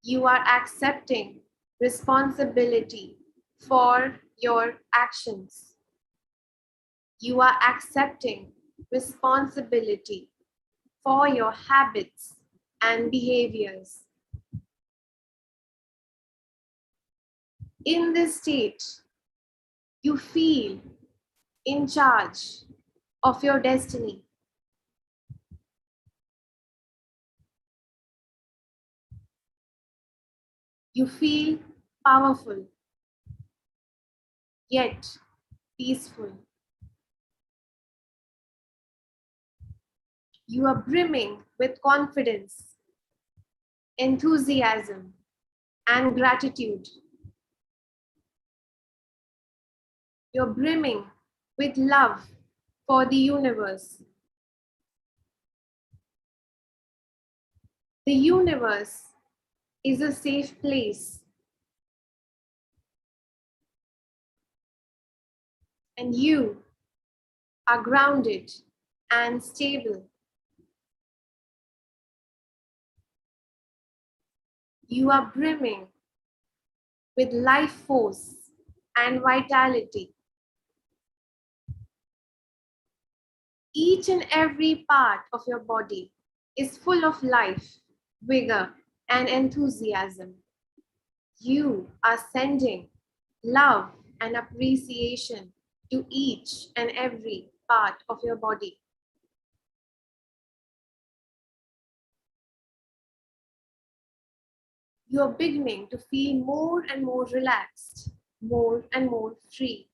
You are accepting responsibility for your actions. You are accepting responsibility for your habits and behaviors. In this state, you feel in charge of your destiny. You feel powerful, yet peaceful. You are brimming with confidence, enthusiasm, and gratitude. You're brimming with love for the universe. The universe is a safe place. And you are grounded and stable. You are brimming with life force and vitality. Each and every part of your body is full of life, vigor, and enthusiasm. You are sending love and appreciation to each and every part of your body. You are beginning to feel more and more relaxed, more and more free.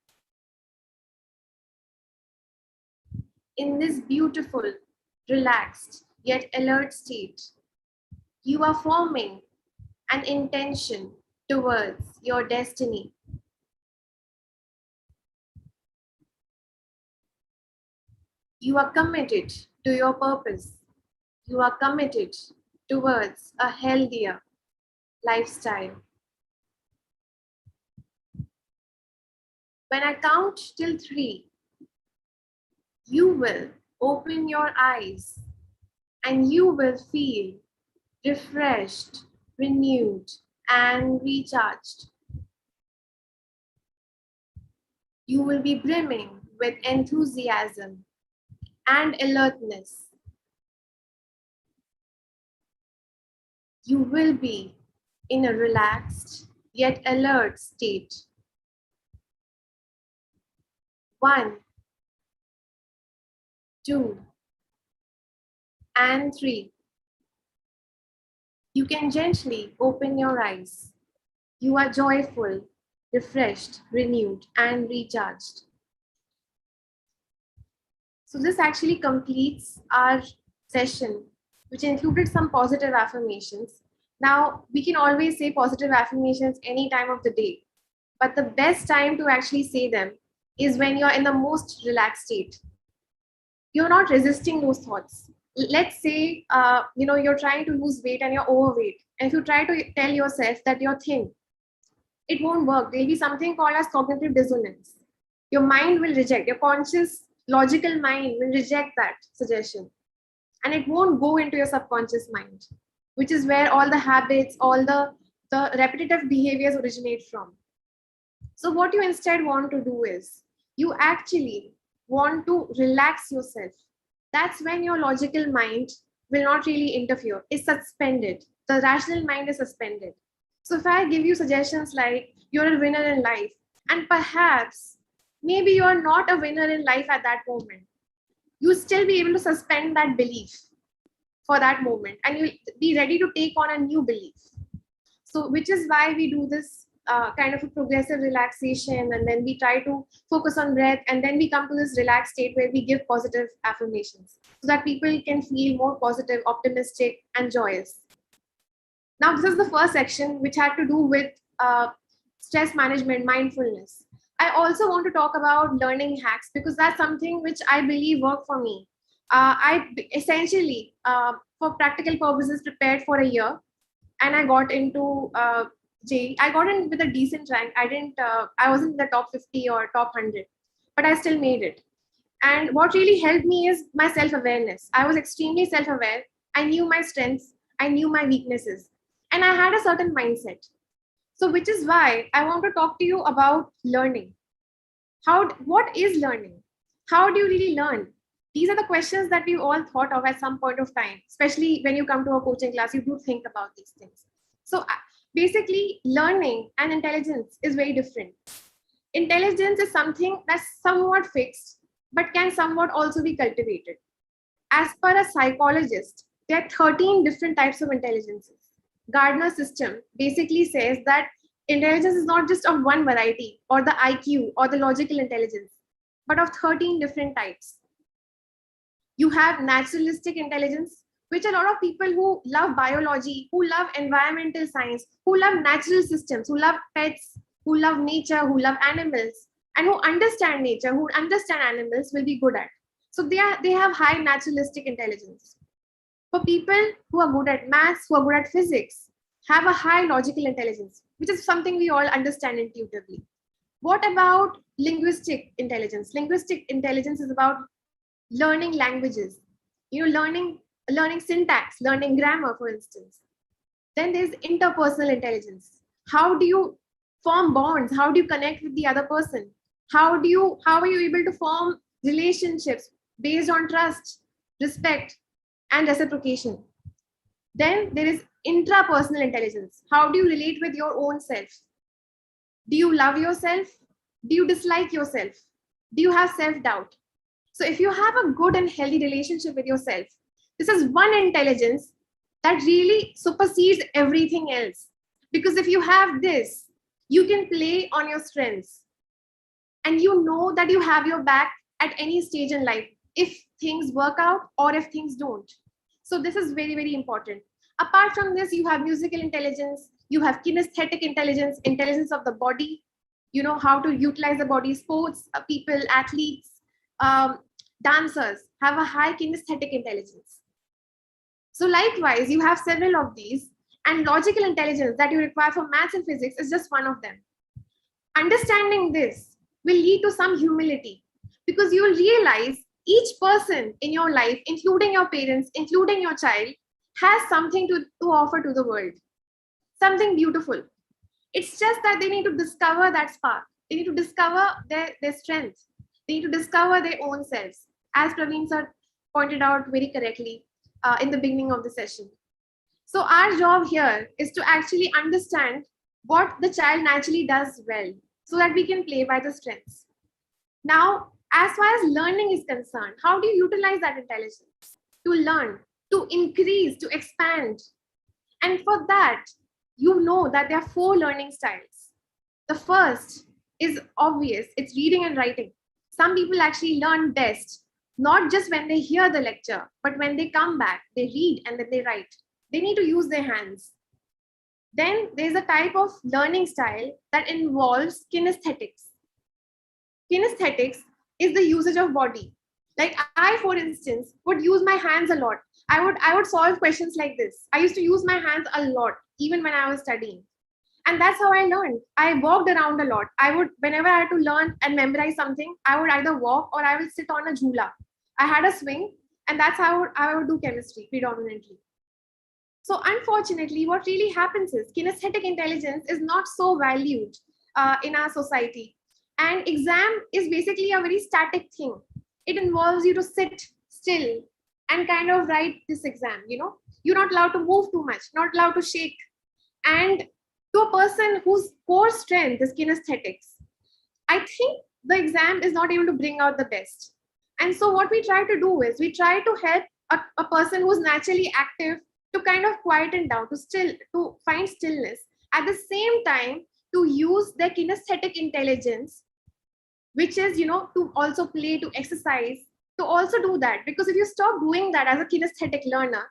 In this beautiful, relaxed, yet alert state, you are forming an intention towards your destiny. You are committed to your purpose. You are committed towards a healthier lifestyle. When I count till 3, you will open your eyes and you will feel refreshed, renewed, and recharged. You will be brimming with enthusiasm and alertness. You will be in a relaxed yet alert state. 1, 2, and 3. You can gently open your eyes. You are joyful, refreshed, renewed, and recharged. So this actually completes our session, which included some positive affirmations. Now, we can always say positive affirmations any time of the day, but the best time to actually say them is when you're in the most relaxed state. You're not resisting those thoughts. Let's say, you're trying to lose weight and you're overweight. And if you try to tell yourself that you're thin, it won't work. There'll be something called as cognitive dissonance. Your mind will reject, your conscious, logical mind will reject that suggestion. And it won't go into your subconscious mind, which is where all the habits, all the repetitive behaviors originate from. So what you instead want to do is, you actually want to relax yourself. That's when your logical mind will not really interfere. It's suspended. The rational mind is suspended. So if I give you suggestions like you're a winner in life, and perhaps maybe you're not a winner in life at that moment, you still be able to suspend that belief for that moment and you'll be ready to take on a new belief. So which is why we do this kind of a progressive relaxation, and then we try to focus on breath, and then we come to this relaxed state where we give positive affirmations so that people can feel more positive, optimistic, and joyous. Now, this is the first section, which had to do with stress management, mindfulness. I also want to talk about learning hacks because that's something which I believe worked for me. I essentially, for practical purposes, prepared for a year, and I got into JEE. I got in with a decent rank. I wasn't in the top 50 or top 100, but I still made it. And what really helped me is my self-awareness. I was extremely self-aware. I knew my strengths, I knew my weaknesses, and I had a certain mindset. So which is why I want to talk to you about learning. What is learning? How do you really learn? These are the questions that we all thought of at some point of time, especially when you come to a coaching class, you do think about these things. So basically, learning and intelligence is very different. Intelligence is something that's somewhat fixed, but can somewhat also be cultivated. As per a psychologist, there are 13 different types of intelligences. Gardner's system basically says that intelligence is not just of one variety or the IQ or the logical intelligence, but of 13 different types. You have naturalistic intelligence, which a lot of people who love biology, who love environmental science, who love natural systems, who love pets, who love nature, who love animals, and who understand nature, who understand animals will be good at. So they have high naturalistic intelligence. For people who are good at maths, who are good at physics, have a high logical intelligence, which is something we all understand intuitively. What about linguistic intelligence? Linguistic intelligence is about learning languages, learning syntax, learning grammar, for instance. Then there's interpersonal intelligence. How do you form bonds? How do you connect with the other person? How are you able to form relationships based on trust, respect, and reciprocation? Then there is intrapersonal intelligence. How do you relate with your own self? Do you love yourself? Do you dislike yourself? Do you have self-doubt? So if you have a good and healthy relationship with yourself, this is one intelligence that really supersedes everything else. Because if you have this, you can play on your strengths. And you know that you have your back at any stage in life, if things work out or if things don't. So this is very, very important. Apart from this, you have musical intelligence, you have kinesthetic intelligence, intelligence of the body, you know how to utilize the body. Sports people, athletes, dancers have a high kinesthetic intelligence. So likewise, you have several of these, and logical intelligence that you require for maths and physics is just one of them. Understanding this will lead to some humility, because you will realize each person in your life, including your parents, including your child, has something to offer to the world, something beautiful. It's just that they need to discover that spark. They need to discover their strength. They need to discover their own selves, as Praveen sir pointed out very correctly in the beginning of the session. So our job here is to actually understand what the child naturally does well, so that we can play by the strengths. Now, as far as learning is concerned, how do you utilize that intelligence? To learn, to increase, to expand. And for that, you know that there are 4 learning styles. The first is obvious, it's reading and writing. Some people actually learn best, not just when they hear the lecture, but when they come back, they read and then they write. They need to use their hands. Then there's a type of learning style that involves kinesthetics. Kinesthetics is the usage of body. Like I, for instance, would use my hands a lot. I would solve questions like this. I used to use my hands a lot, even when I was studying. And that's how I learned. I walked around a lot. Whenever I had to learn and memorize something, I would either walk or I would sit on a jhula. I had a swing, and that's how I would do chemistry predominantly. So unfortunately, what really happens is kinesthetic intelligence is not so valued in our society. And exam is basically a very static thing. It involves you to sit still and kind of write this exam, You're not allowed to move too much, not allowed to shake. And to a person whose core strength is kinesthetics, I think the exam is not able to bring out the best. And so what we try to do is we try to help a person who's naturally active to kind of quieten down, to find stillness. At the same time, to use their kinesthetic intelligence, which is, to also play, to exercise, to also do that. Because if you stop doing that as a kinesthetic learner,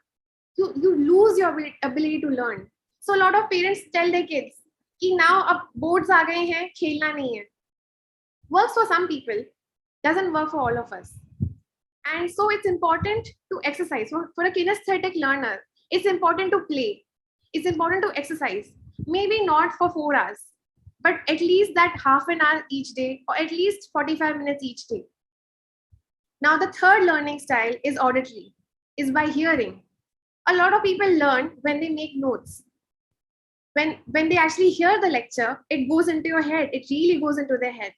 you lose your ability to learn. So a lot of parents tell their kids, कि now अब boards आ गए हैं, खेलना नहीं है. Works for some people, doesn't work for all of us. And so it's important to exercise. For a kinesthetic learner, it's important to play. It's important to exercise. Maybe not for 4 hours, but at least that half an hour each day, or at least 45 minutes each day. Now, the third learning style is auditory, is by hearing. A lot of people learn when they make notes. When they actually hear the lecture, it goes into your head. It really goes into their head.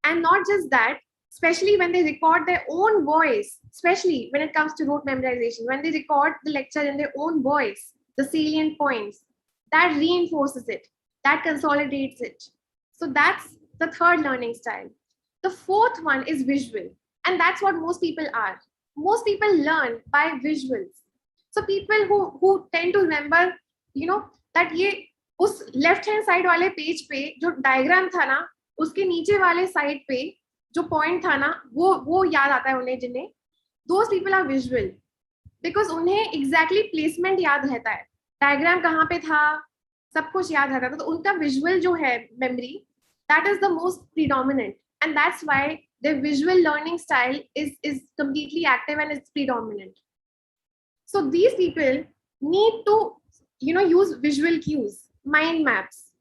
And not just that, especially when they record their own voice, especially when it comes to rote memorization, when they record the lecture in their own voice, the salient points, that reinforces it, that consolidates it. So that's the third learning style. The fourth one is visual, and that's what most people are. Most people learn by visuals. So people who tend to remember, that ये उस left hand side वाले page पे जो diagram था ना, उसके नीचे वाले साइड पे जो पॉइंट था ना, वो याद आता है उन्हें, जिन्हें those people are visual, because उन्हें exactly placement याद रहता है, डायग्राम कहाँ पे था, सब कुछ याद रहता है. तो उनका विजुअल जो है memory, that is the most predominant, and that's why their visual learning style is completely active and it's predominant. So these people need to, use visual cues, mind maps,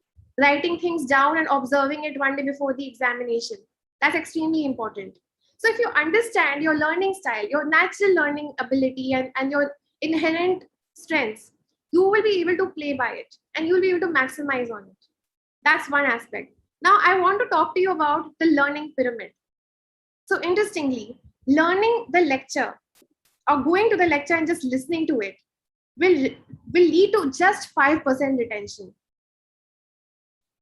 writing things down and observing it one day before the examination. That's extremely important. So if you understand your learning style, your natural learning ability and your inherent strengths, you will be able to play by it and you'll be able to maximize on it. That's one aspect. Now I want to talk to you about the learning pyramid. So interestingly, learning the lecture or going to the lecture and just listening to it will lead to just 5% retention.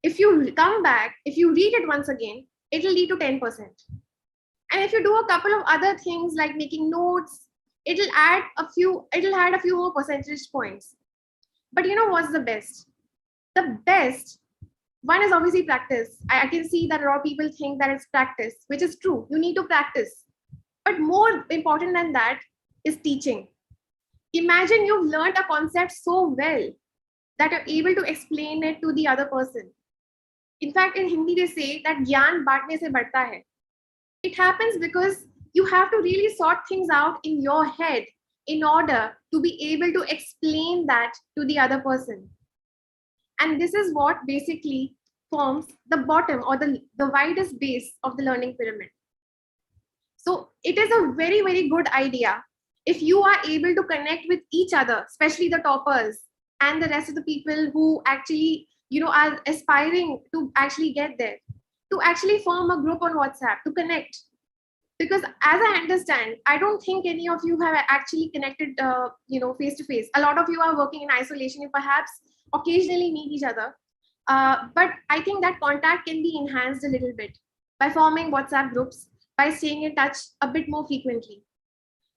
If you come back, if you read it once again, it will lead to 10%. And if you do a couple of other things like making notes, it'll add a few more percentage points. But you know what's the best? The best one is obviously practice. I can see that a lot of people think that it's practice, which is true. You need to practice. But more important than that is teaching. Imagine you've learned a concept so well that you're able to explain it to the other person. In fact, in Hindi, they say that Gyan baatne se badhta hai. It happens because you have to really sort things out in your head in order to be able to explain that to the other person. And this is what basically forms the bottom or the widest base of the learning pyramid. So it is a very, very good idea if you are able to connect with each other, especially the toppers and the rest of the people who actually, are aspiring to actually get there, to actually form a group on WhatsApp, to connect. Because as I understand, I don't think any of you have actually connected, face to face. A lot of you are working in isolation. You perhaps occasionally meet each other. But I think that contact can be enhanced a little bit by forming WhatsApp groups, by staying in touch a bit more frequently.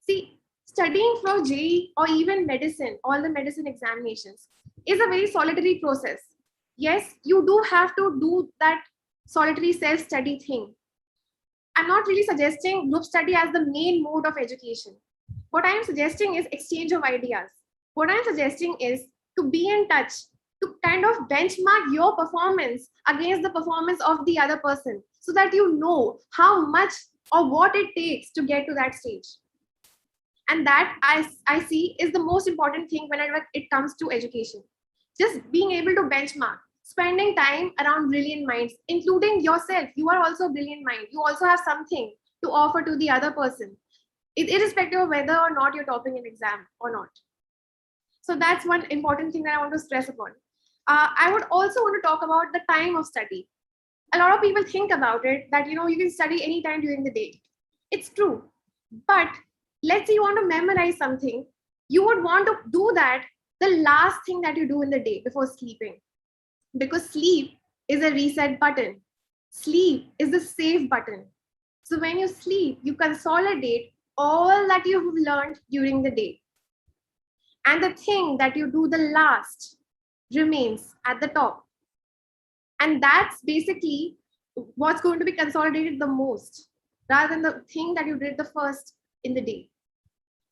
See, studying for JEE or even medicine, all the medicine examinations, is a very solitary process. Yes, you do have to do that solitary self-study thing. I'm not really suggesting group study as the main mode of education. What I'm suggesting is exchange of ideas. What I'm suggesting is to be in touch, to kind of benchmark your performance against the performance of the other person so that you know how much or what it takes to get to that stage. And that I see is the most important thing whenever it comes to education. Just being able to benchmark, spending time around brilliant minds, including yourself. You are also a brilliant mind. You also have something to offer to the other person, irrespective of whether or not you're topping an exam or not. So that's one important thing that I want to stress upon. I would also want to talk about the time of study. A lot of people think about it that, you can study anytime during the day. It's true. But let's say you want to memorize something, you would want to do that the last thing that you do in the day before sleeping. Because sleep is a reset button. Sleep is the save button. So when you sleep, you consolidate all that you've learned during the day. And the thing that you do the last remains at the top. And that's basically what's going to be consolidated the most, rather than the thing that you did the first in the day.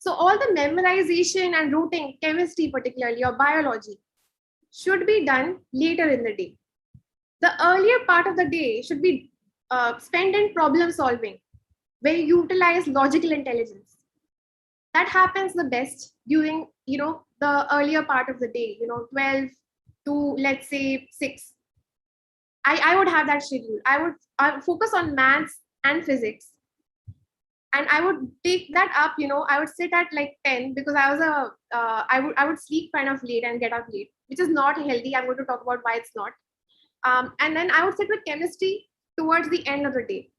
So all the memorization and routing, chemistry particularly, or biology, should be done later in the day. The earlier part of the day should be spent in problem solving, where you utilize logical intelligence. That happens the best during, the earlier part of the day, 12 to, let's say, 6. I would have that schedule. I would focus on maths and physics. And I would take that up, I would sit at like 10 because I would sleep kind of late and get up late, which is not healthy. I'm going to talk about why it's not. And then I would sit with chemistry towards the end of the day.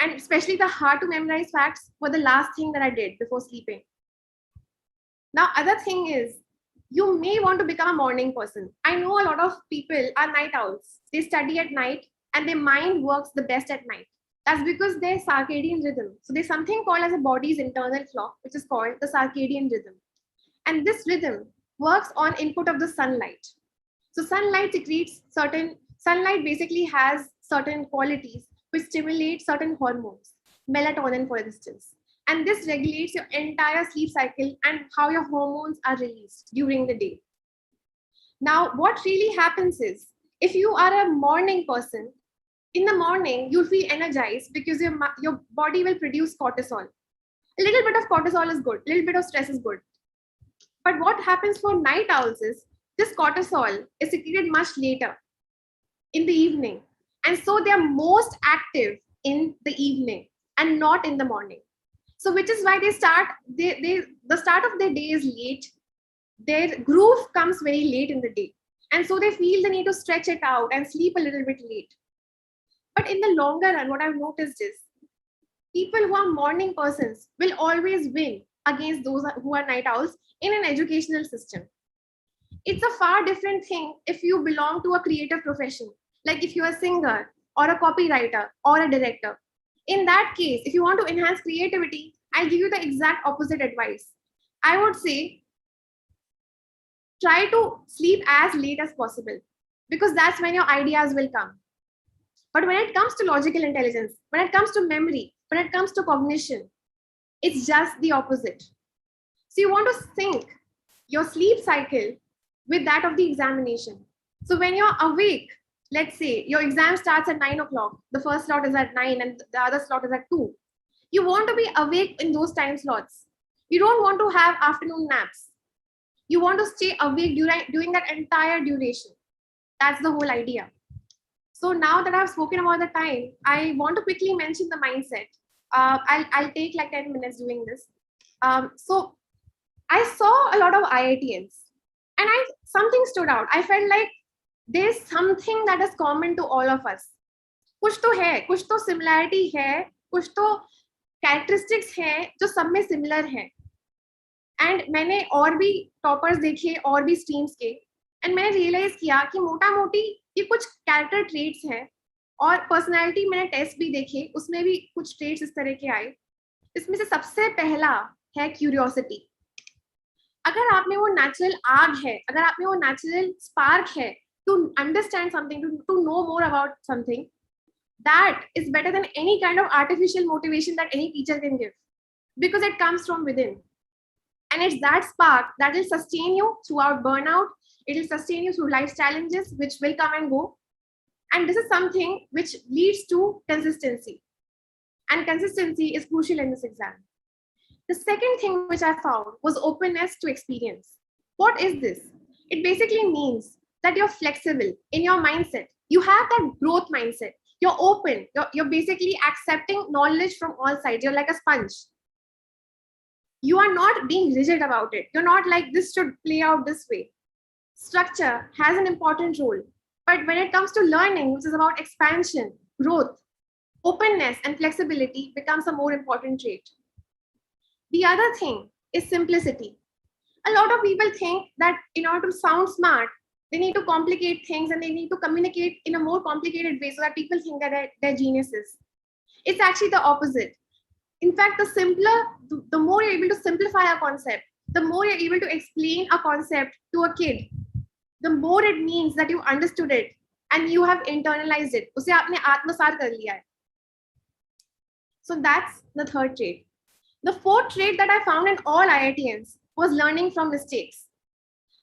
And especially the hard to memorize facts were the last thing that I did before sleeping. Now, other thing is, you may want to become a morning person. I know a lot of people are night owls. They study at night and their mind works the best at night. That's because their circadian rhythm. So there's something called as a body's internal clock, which is called the circadian rhythm. And this rhythm works on input of the sunlight. So sunlight basically has certain qualities which stimulate certain hormones, melatonin, for instance. And this regulates your entire sleep cycle and how your hormones are released during the day. Now, what really happens is, if you are a morning person, In the morning, you'll feel energized because your body will produce cortisol. A little bit of cortisol is good, a little bit of stress is good. But what happens for night owls is this cortisol is secreted much later in the evening. And so they are most active in the evening and not in the morning. So which is why the start of their day is late. Their groove comes very late in the day. And so they feel the need to stretch it out and sleep a little bit late. But in the longer run, what I've noticed is people who are morning persons will always win against those who are night owls in an educational system. It's a far different thing if you belong to a creative profession, like if you're a singer or a copywriter or a director. In that case, if you want to enhance creativity, I'll give you the exact opposite advice. I would say try to sleep as late as possible because that's when your ideas will come. But when it comes to logical intelligence, when it comes to memory, when it comes to cognition, it's just the opposite. So you want to sync your sleep cycle with that of the examination. So when you're awake, let's say your exam starts at 9 o'clock, the first slot is at 9 and the other slot is at 2. You want to be awake in those time slots. You don't want to have afternoon naps. You want to stay awake during that entire duration. That's the whole idea. So now that I've spoken about the time, I want to quickly mention the mindset. I'll take like 10 minutes doing this. So I saw a lot of IITians and something stood out. I felt like there's something that is common to all of us. कुछ तो है, कुछ तो similarity है, कुछ तो characteristics है जो सब में similar है. And मैंने और भी toppers देखे और भी streams के, and मैंने realize किया कि मोटा मोटी ये कुछ character traits हैं और personality मैंने test भी देखे, उसमें भी कुछ traits इस तरह के आए. इसमें से सबसे पहला है curiosity. अगर आप में वो natural आग है, अगर आप में वो natural spark है to understand something, to know more about something, that is better than any kind of artificial motivation that any teacher can give because it comes from within. And it's that spark that will sustain you throughout burnout. It will sustain you through life's challenges, which will come and go. And this is something which leads to consistency. And consistency is crucial in this exam. The second thing which I found was openness to experience. What is this? It basically means that you're flexible in your mindset. You have that growth mindset. You're open. You're basically accepting knowledge from all sides. You're like a sponge. You are not being rigid about it. You're not like this should play out this way. Structure has an important role. But when it comes to learning, which is about expansion, growth, openness and flexibility becomes a more important trait. The other thing is simplicity. A lot of people think that in order to sound smart, they need to complicate things and they need to communicate in a more complicated way so that people think that they're geniuses. It's actually the opposite. In fact, the simpler, the more you're able to simplify a concept, the more you're able to explain a concept to a kid, the more it means that you understood it and you have internalized it. उसे आपने आत्मसात कर लिया है. So that's the third trait. The fourth trait that I found in all IITians was learning from mistakes.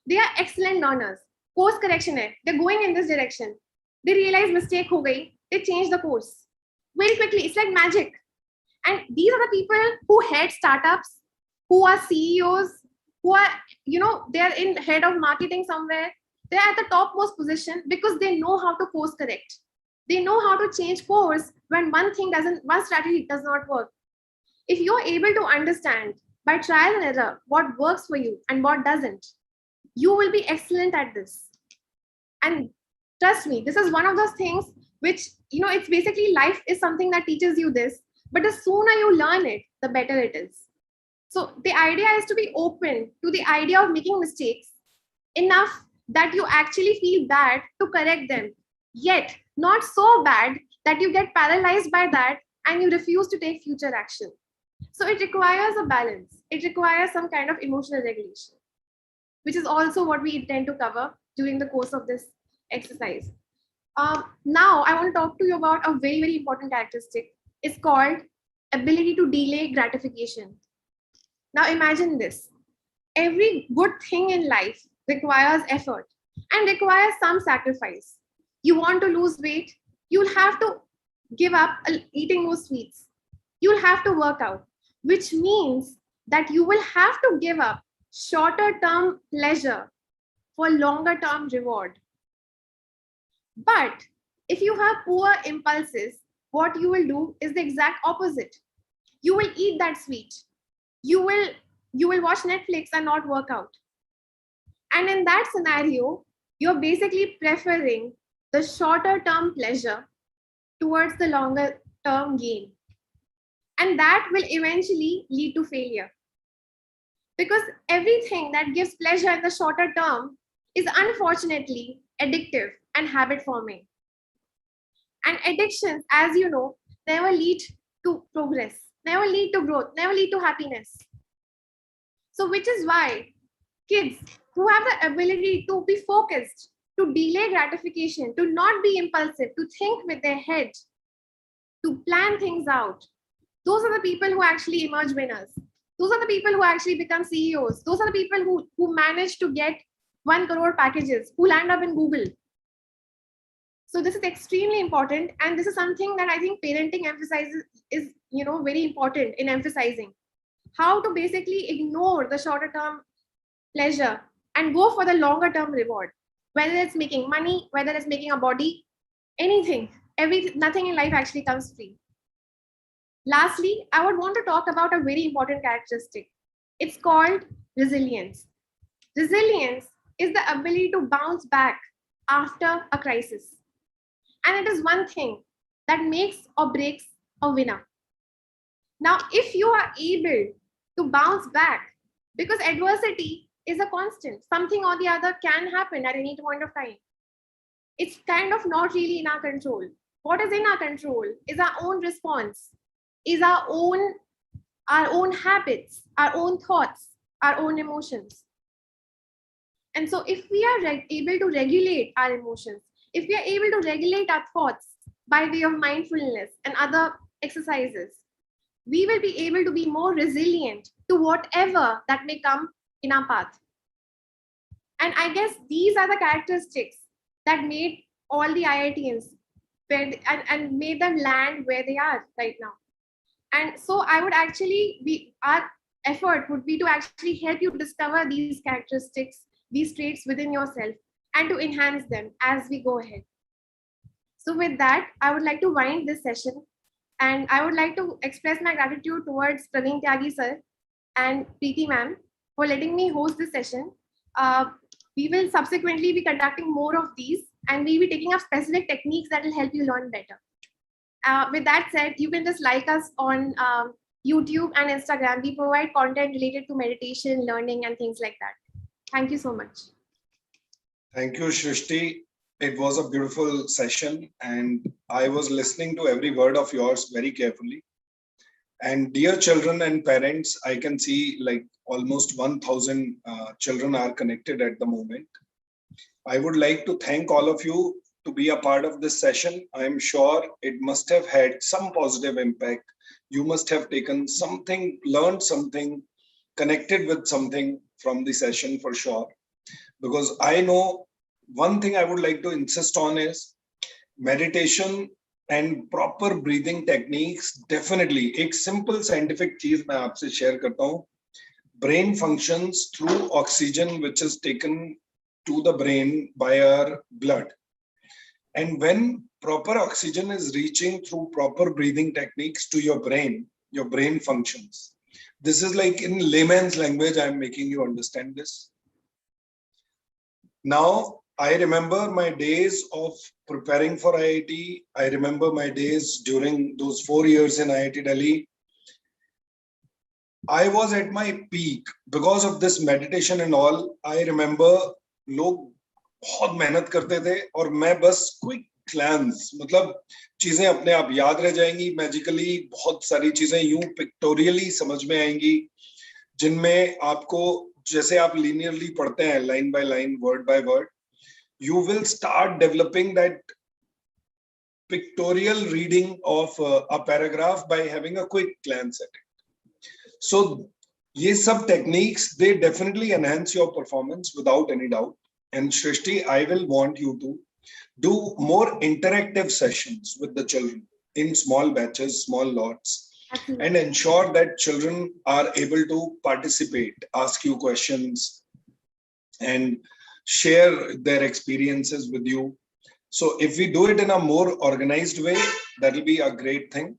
They are excellent learners. Course correction hai. They're going in this direction. They realize mistake ho gayi. They change the course very quickly. It's like magic. And these are the people who head startups, who are CEOs, who are, they're in head of marketing somewhere. They're at the topmost position because they know how to course correct. They know how to change course when one strategy does not work. If you're able to understand by trial and error what works for you and what doesn't, you will be excellent at this. And trust me, this is one of those things which, it's basically life is something that teaches you this, but the sooner you learn it, the better it is. So the idea is to be open to the idea of making mistakes enough that you actually feel bad to correct them, yet not so bad that you get paralyzed by that and you refuse to take future action. So it requires a balance. It requires some kind of emotional regulation, which is also what we intend to cover during the course of this exercise. Now, I want to talk to you about a very, very important characteristic. It's called ability to delay gratification. Now, imagine this. Every good thing in life requires effort and requires some sacrifice. You want to lose weight, You'll have to give up eating those sweets. You'll have to work out, which means that you will have to give up shorter term pleasure for longer term reward. But if you have poor impulses, what you will do is the exact opposite. You will eat that sweet. You will watch Netflix and not work out. And in that scenario, you're basically preferring the shorter term pleasure towards the longer term gain. And that will eventually lead to failure. Because everything that gives pleasure in the shorter term is unfortunately addictive and habit forming. And addictions, as you know, never lead to progress, never lead to growth, never lead to happiness. So, which is why kids who have the ability to be focused, to delay gratification, to not be impulsive, to think with their head, to plan things out, those are the people who actually emerge winners. Those are the people who actually become CEOs. Those are the people who manage to get 1 crore packages, who land up in Google. So this is extremely important. And this is something that I think parenting emphasizes is, very important in emphasizing how to basically ignore the shorter term pleasure and go for the longer term reward, whether it's making money, whether it's making a body, anything, nothing in life actually comes free. Lastly, I would want to talk about a very important characteristic. It's called resilience. Resilience is the ability to bounce back after a crisis. And it is one thing that makes or breaks a winner. Now, if you are able to bounce back, because adversity is a constant, something or the other can happen at any point of time. It's kind of not really in our control. What is in our control is our own response, is our own habits, our own thoughts, our own emotions. And so if we are able to regulate our emotions, if we are able to regulate our thoughts by way of mindfulness and other exercises, we will be able to be more resilient to whatever that may come in our path. And I guess these are the characteristics that made all the IITians and made them land where they are right now. And so I would actually our effort would be to actually help you discover these characteristics, these traits within yourself, and to enhance them as we go ahead. So with that, I would like to wind this session, and I would like to express my gratitude towards Praveen Tyagi sir and Preeti ma'am for letting me host this session. We will subsequently be conducting more of these, and we will be taking up specific techniques that will help you learn better. With that said, you can just like us on YouTube and Instagram. We provide content related to meditation, learning, and things like that. Thank you so much. Thank you, Shrishti. It was a beautiful session, and I was listening to every word of yours very carefully. And dear children and parents, I can see like almost 1,000 children are connected at the moment. I would like to thank all of you to be a part of this session. I am sure it must have had some positive impact. You must have taken something, learned something, connected with something from the session for sure. Because I know one thing I would like to insist on is meditation and proper breathing techniques. Definitely, एक simple scientific चीज मैं आपसे share करता हूँ. Brain functions through oxygen which is taken to the brain by our blood. And when proper oxygen is reaching through proper breathing techniques to your brain functions. This is like in layman's language, I'm making you understand this. Now, I remember my days of preparing for IIT. I remember my days during those 4 years in IIT Delhi. I was at my peak because of this meditation and all. I remember लोग बहुत मेहनत करते थे और मैं बस quick glans, मतलब चीजें अपने आप याद रह जाएंगी मैजिकली. बहुत सारी चीजें यूं पिक्टोरियली समझ में आएंगी जिनमें आपको, जैसे आप लीनियरली पढ़ते हैं line by line, word by word, you will start developing that pictorial reading of a paragraph by having a quick glance at it. So these sub techniques, they definitely enhance your performance without any doubt. And Shrishti, I will want you to do more interactive sessions with the children in small batches, small lots, Absolutely. and ensure that children are able to participate, ask you questions, and share their experiences with you. So if we do it in a more organized way, that will be a great thing.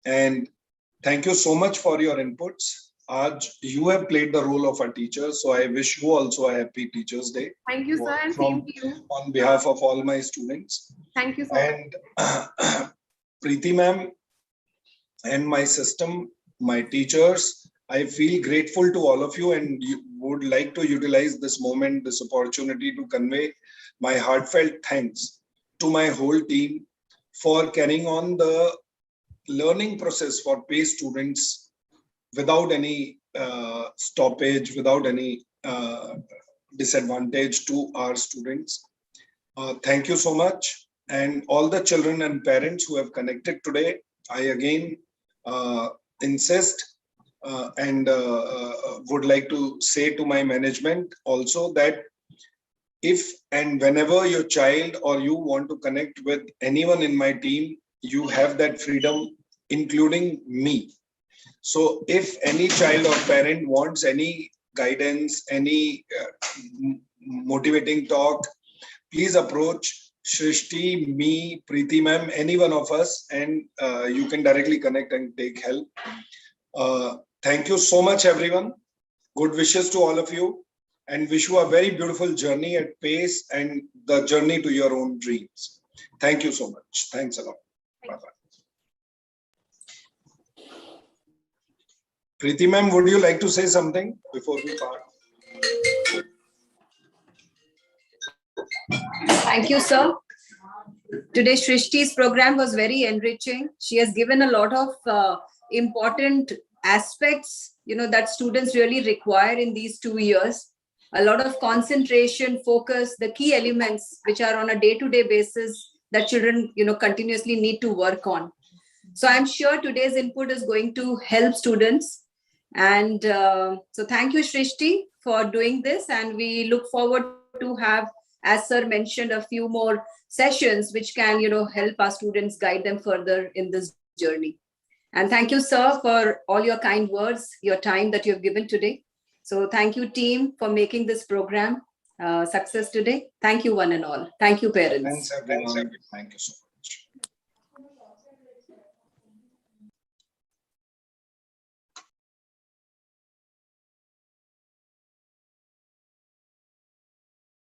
And thank you so much for your inputs. Aj, you have played the role of a teacher, so I wish you also a happy Teachers' Day. Thank you, sir, and same to you. On behalf of all my students. Thank you so much. And Preeti ma'am and my system, my teachers, I feel grateful to all of you and would like to utilize this moment, this opportunity to convey my heartfelt thanks to my whole team for carrying on the learning process for PACE students without any stoppage, without any disadvantage to our students. Thank you so much. And all the children and parents who have connected today, I again insist and would like to say to my management also that if and whenever your child or you want to connect with anyone in my team, you have that freedom, including me. So if any child or parent wants any guidance, any motivating talk, please approach Shrishti, me, Preeti ma'am, any one of us, and you can directly connect and take help. Thank you so much, everyone. Good wishes to all of you, and wish you a very beautiful journey at PACE and the journey to your own dreams. Thank you so much. Thanks a lot. Bye-bye. Preeti ma'am, would you like to say something before we part? Thank you, sir. Today, Shrishti's program was very enriching. She has given a lot of important aspects, that students really require in these 2 years. A lot of concentration, focus, the key elements which are on a day-to-day basis that children, continuously need to work on. So I'm sure today's input is going to help students. And so thank you, Shrishti, for doing this. And we look forward to have, as sir mentioned, a few more sessions which can, help our students, guide them further in this journey. And thank you, sir, for all your kind words, your time that you have given today. So thank you, team, for making this program success today. Thank you, one and all. Thank you, parents. Thanks, everyone. Thank you so much.